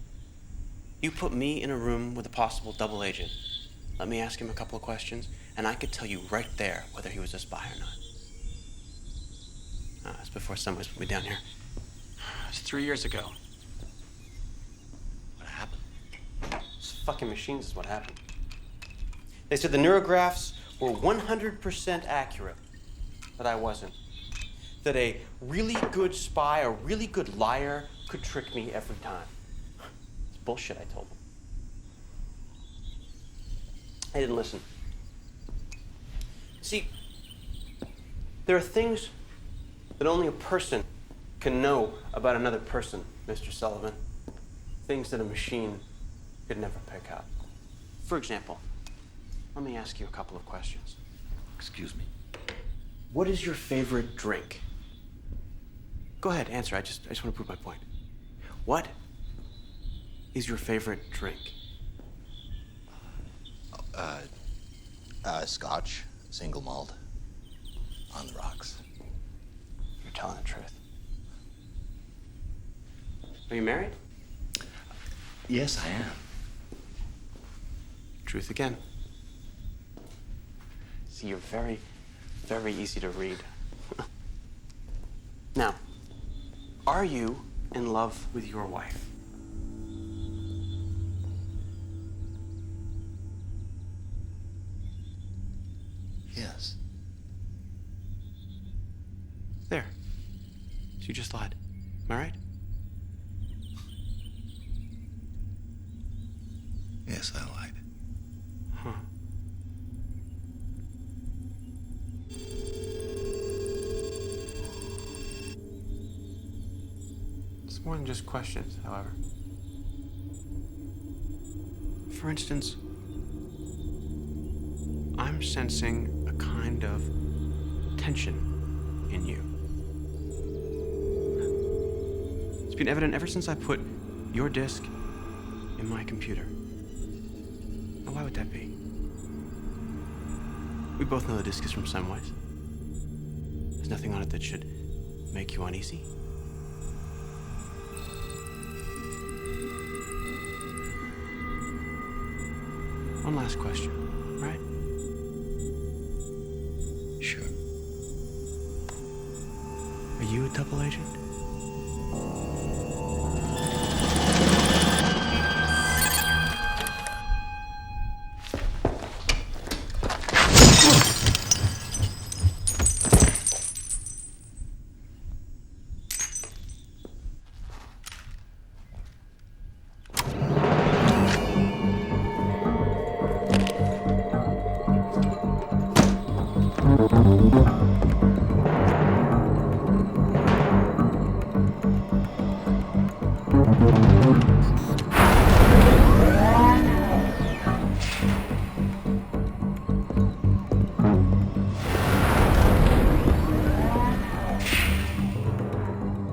You put me in a room with a possible double agent. Let me ask him a couple of questions, and I could tell you right there whether he was a spy or not. That's before Sunways put me down here. It was 3 years ago. What happened? Those fucking machines is what happened. They said the neurographs were 100% accurate, but I wasn't. That a really good spy, a really good liar, could trick me every time. It's bullshit, I told them. I didn't listen. See, there are things that only a person can know about another person, Mr. Sullivan. Things that a machine could never pick up. For example, let me ask you a couple of questions. Excuse me. What is your favorite drink? Go ahead, answer. I just want to prove my point. What is your favorite drink? Scotch, single malt, on the rocks. You're telling the truth. Are you married? Yes, I am. Truth again. See, you're very, very easy to read. Now, are you in love with your wife? Yes. There. So you just lied. Am I right? Yes, I lied. Huh. It's more than just questions, however. For instance, I'm sensing a kind of tension in you. It's been evident ever since I put your disk in my computer. Now, why would that be? We both know the disk is from Sunways. There's nothing on it that should make you uneasy. One last question, right? Sure. Are you a double agent?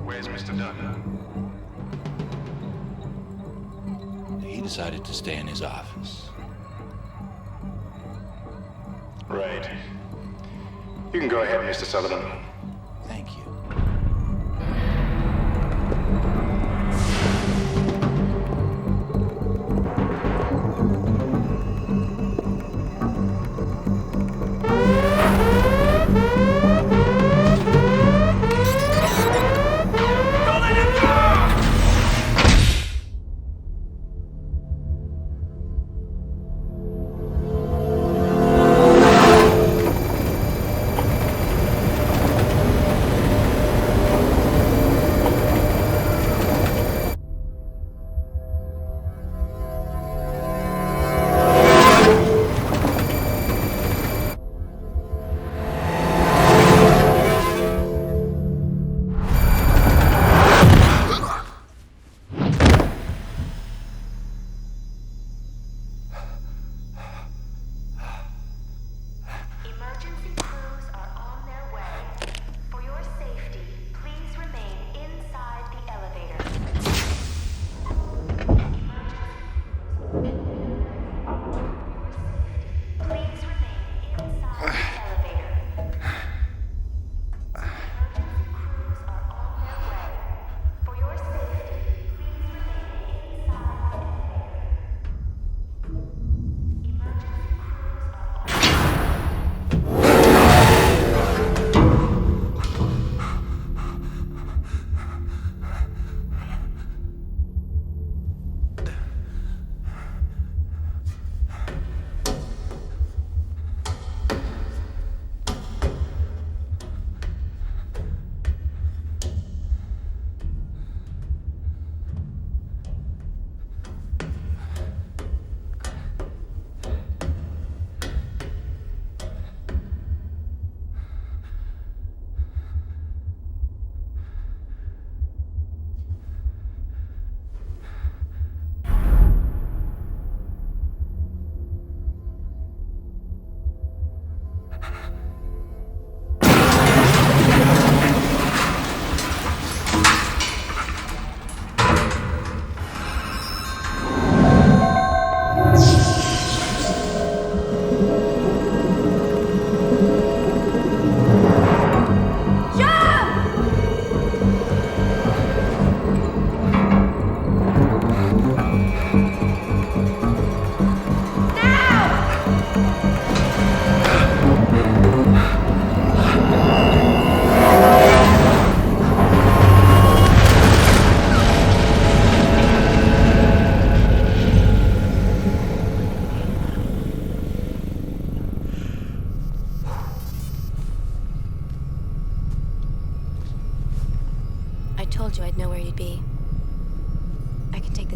Where's Mr. Dunn? He decided to stay in his office. Right. You can go ahead, Mr. Sullivan. Thank you.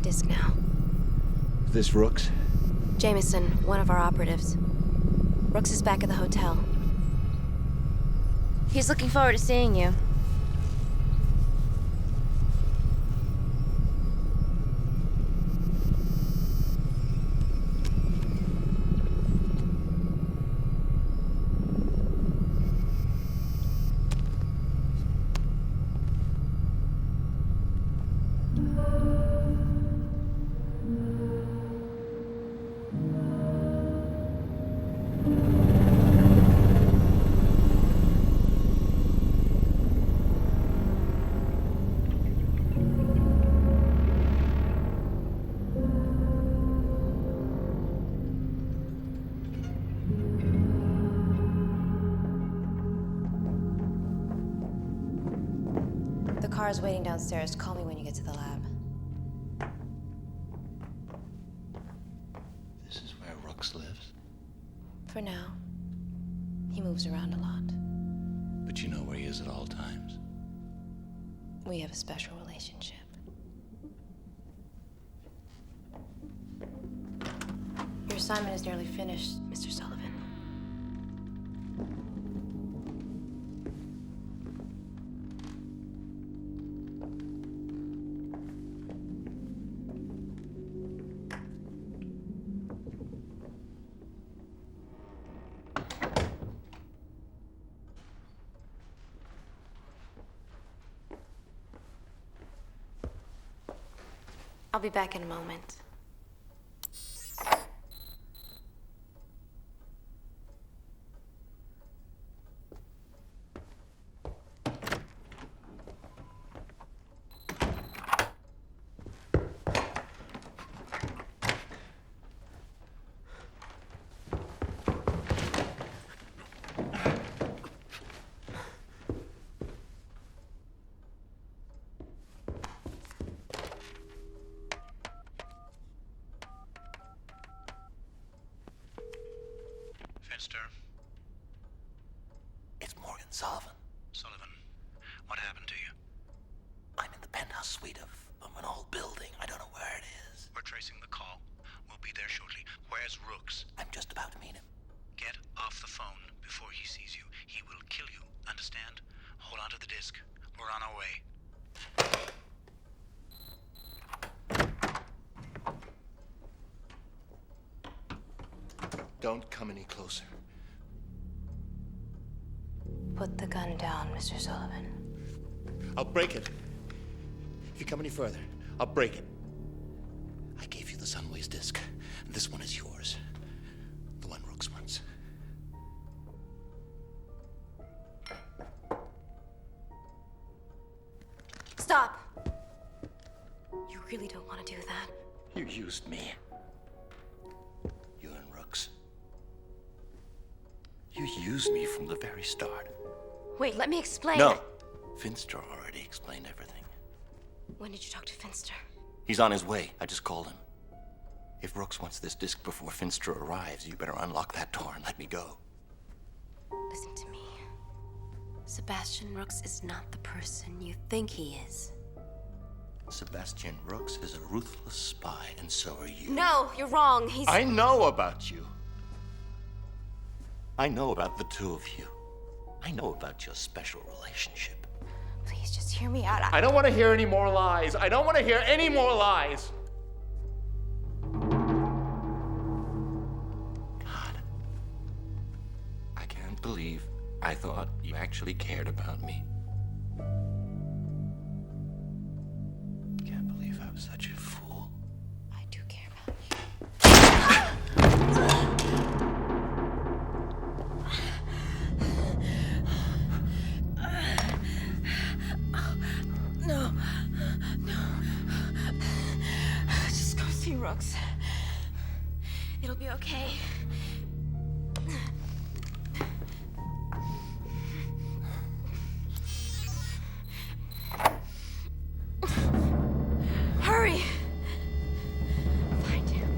disk now. This Rooks? Jameson, one of our operatives. Brooks is back at the hotel. He's looking forward to seeing you. The car's waiting downstairs. Call me when you get to the lab. This is where Rooks lives. For now. He moves around a lot. But you know where he is at all times. We have a special relationship. Your assignment is nearly finished, Mr. Sullivan. I'll be back in a moment. Finster. It's Morgan Sullivan. Sullivan, what happened to you? I'm in the penthouse suite of an old building. I don't know where it is. We're tracing the call. We'll be there shortly. Where's Rooks? I'm just about to meet him. Get off the phone before he sees you. He will kill you. Understand? Hold on to the disc. We're on our way. Don't come any closer. Put the gun down, Mr. Sullivan. I'll break it. If you come any further, I'll break it. I gave you the Sunways disc. This one is yours. The one Rooks wants. Stop! You really don't want to do that. You used me. You and Rooks. You used me from the very start. Wait, let me explain. No. Finster already explained everything. When did you talk to Finster? He's on his way. I just called him. If Rooks wants this disc before Finster arrives, you better unlock that door and let me go. Listen to me. Sebastian Rooks is not the person you think he is. Sebastian Rooks is a ruthless spy, and so are you. No, you're wrong. He's... I know about you. I know about the two of you. I know about your special relationship. Please, just hear me out. I don't want to hear any more lies. I don't want to hear any more lies. God. I can't believe I thought you actually cared about me. Can't believe I was such a fool. I do care about you. No. No. Just go see Rooks. It'll be okay. Hurry! Find him.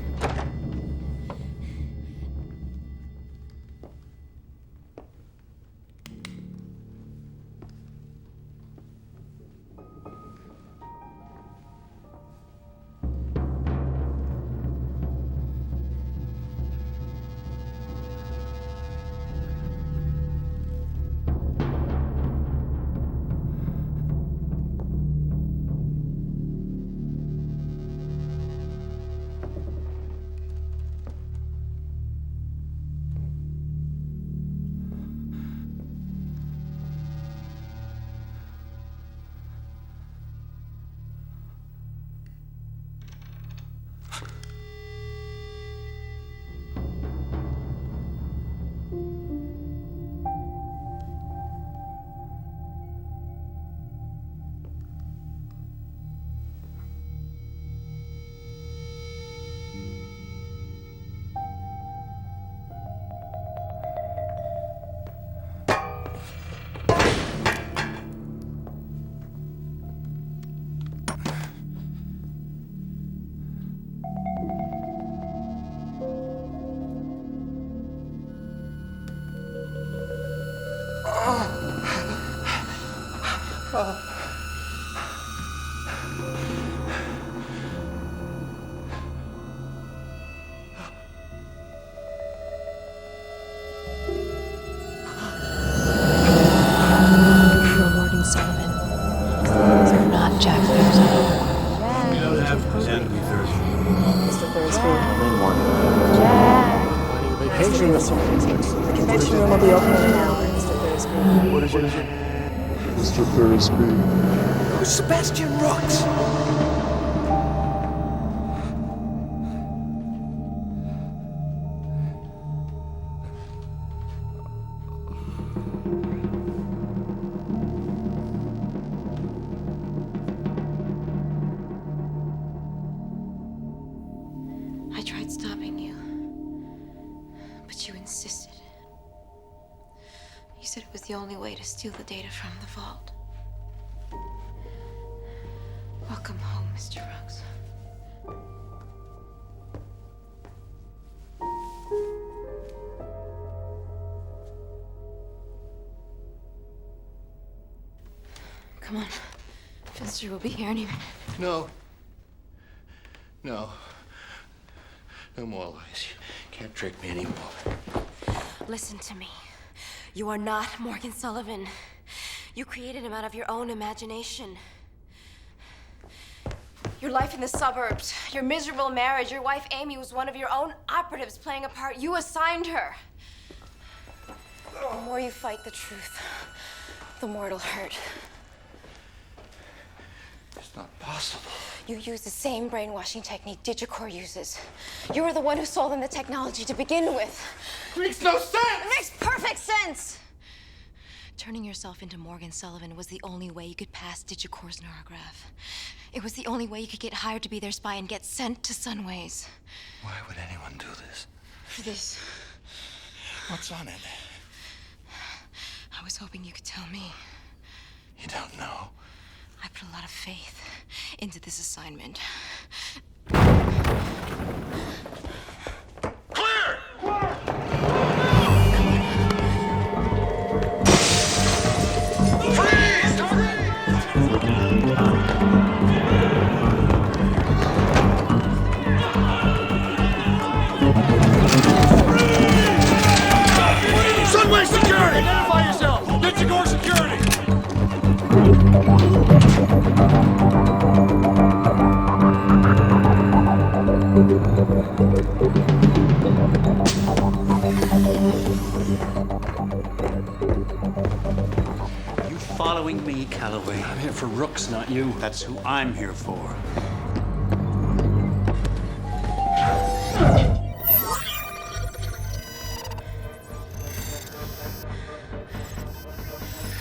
You're Morgan Sullivan. You're not Jack Thursby. You don't have to pretend to be Thursby. Mr. Thursby. Lynn Morgan. Vacation, Mr. Thursby. The convention room will be open in an hour, Mr. Thursby. What is it? Mr. Thursby. Who's Sebastian Rooks? I tried stopping you, but you insisted. You said it was the only way to steal the data from the vault. Welcome home, Mr. Rooks. Come on. Fenster will be here any minute. No. No. No more lies. You can't trick me anymore. Listen to me. You are not Morgan Sullivan. You created him out of your own imagination. Your life in the suburbs, your miserable marriage, your wife Amy was one of your own operatives playing a part you assigned her. The more you fight the truth, the more it'll hurt. It's not possible. You use the same brainwashing technique Digicor uses. You were the one who sold them the technology to begin with. It makes no sense! It makes perfect sense! Turning yourself into Morgan Sullivan was the only way you could pass Digicor's neurograph. It was the only way you could get hired to be their spy and get sent to Sunways. Why would anyone do this? For this. What's on it? I was hoping you could tell me. You don't know. I put a lot of faith into this assignment. Sunway security! Identify yourself! Digicor security! You following me, Calloway? I'm here for Rooks, not you. That's who I'm here for.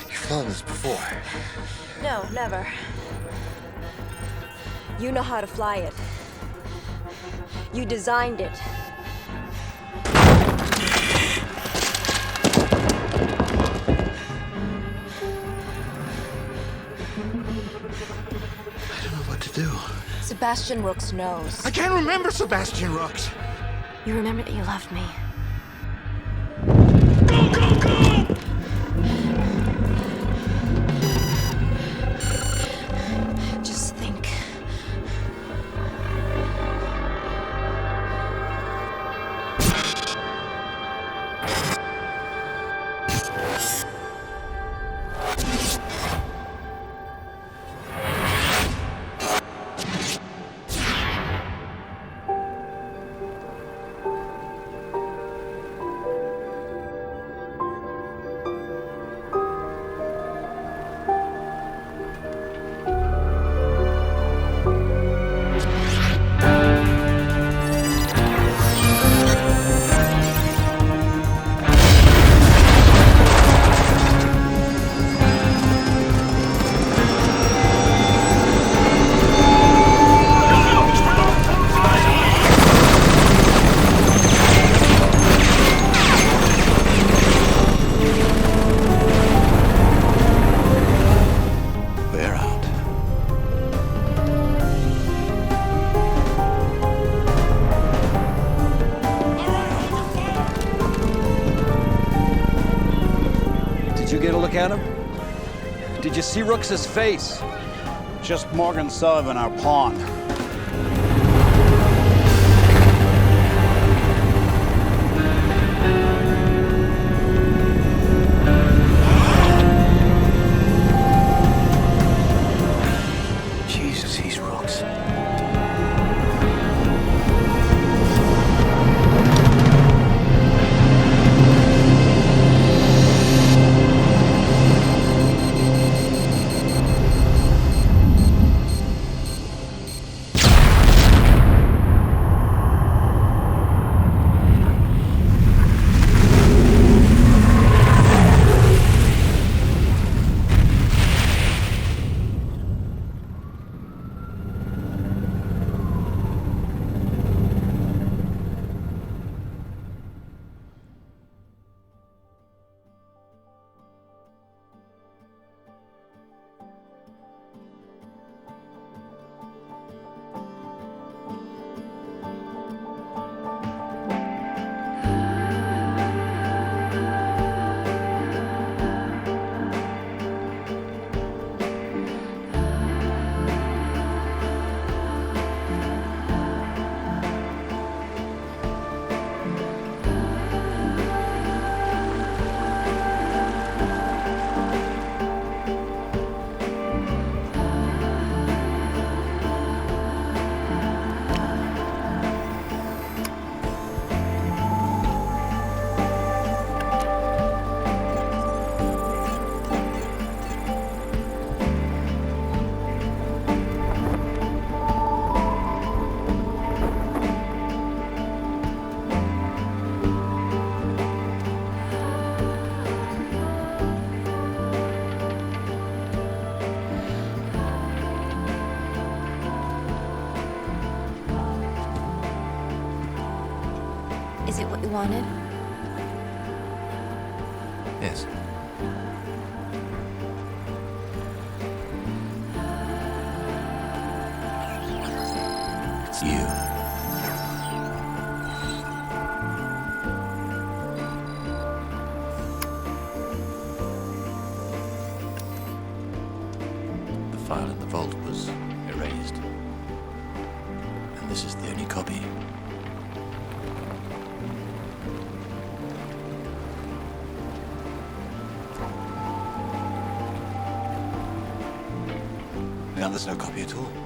You've flown this before. No, never. You know how to fly it. You designed it. I don't know what to do. Sebastian Rooks knows. I can't remember Sebastian Rooks. You remember that you loved me. Go, go, go! Just think. Did you see Rooks's face? Just Morgan Sullivan, our pawn. Jesus, he's Rooks. Is it what you wanted? Yes. It's you. The file in the vault was erased. And this is the only copy. Now there's no copy at all.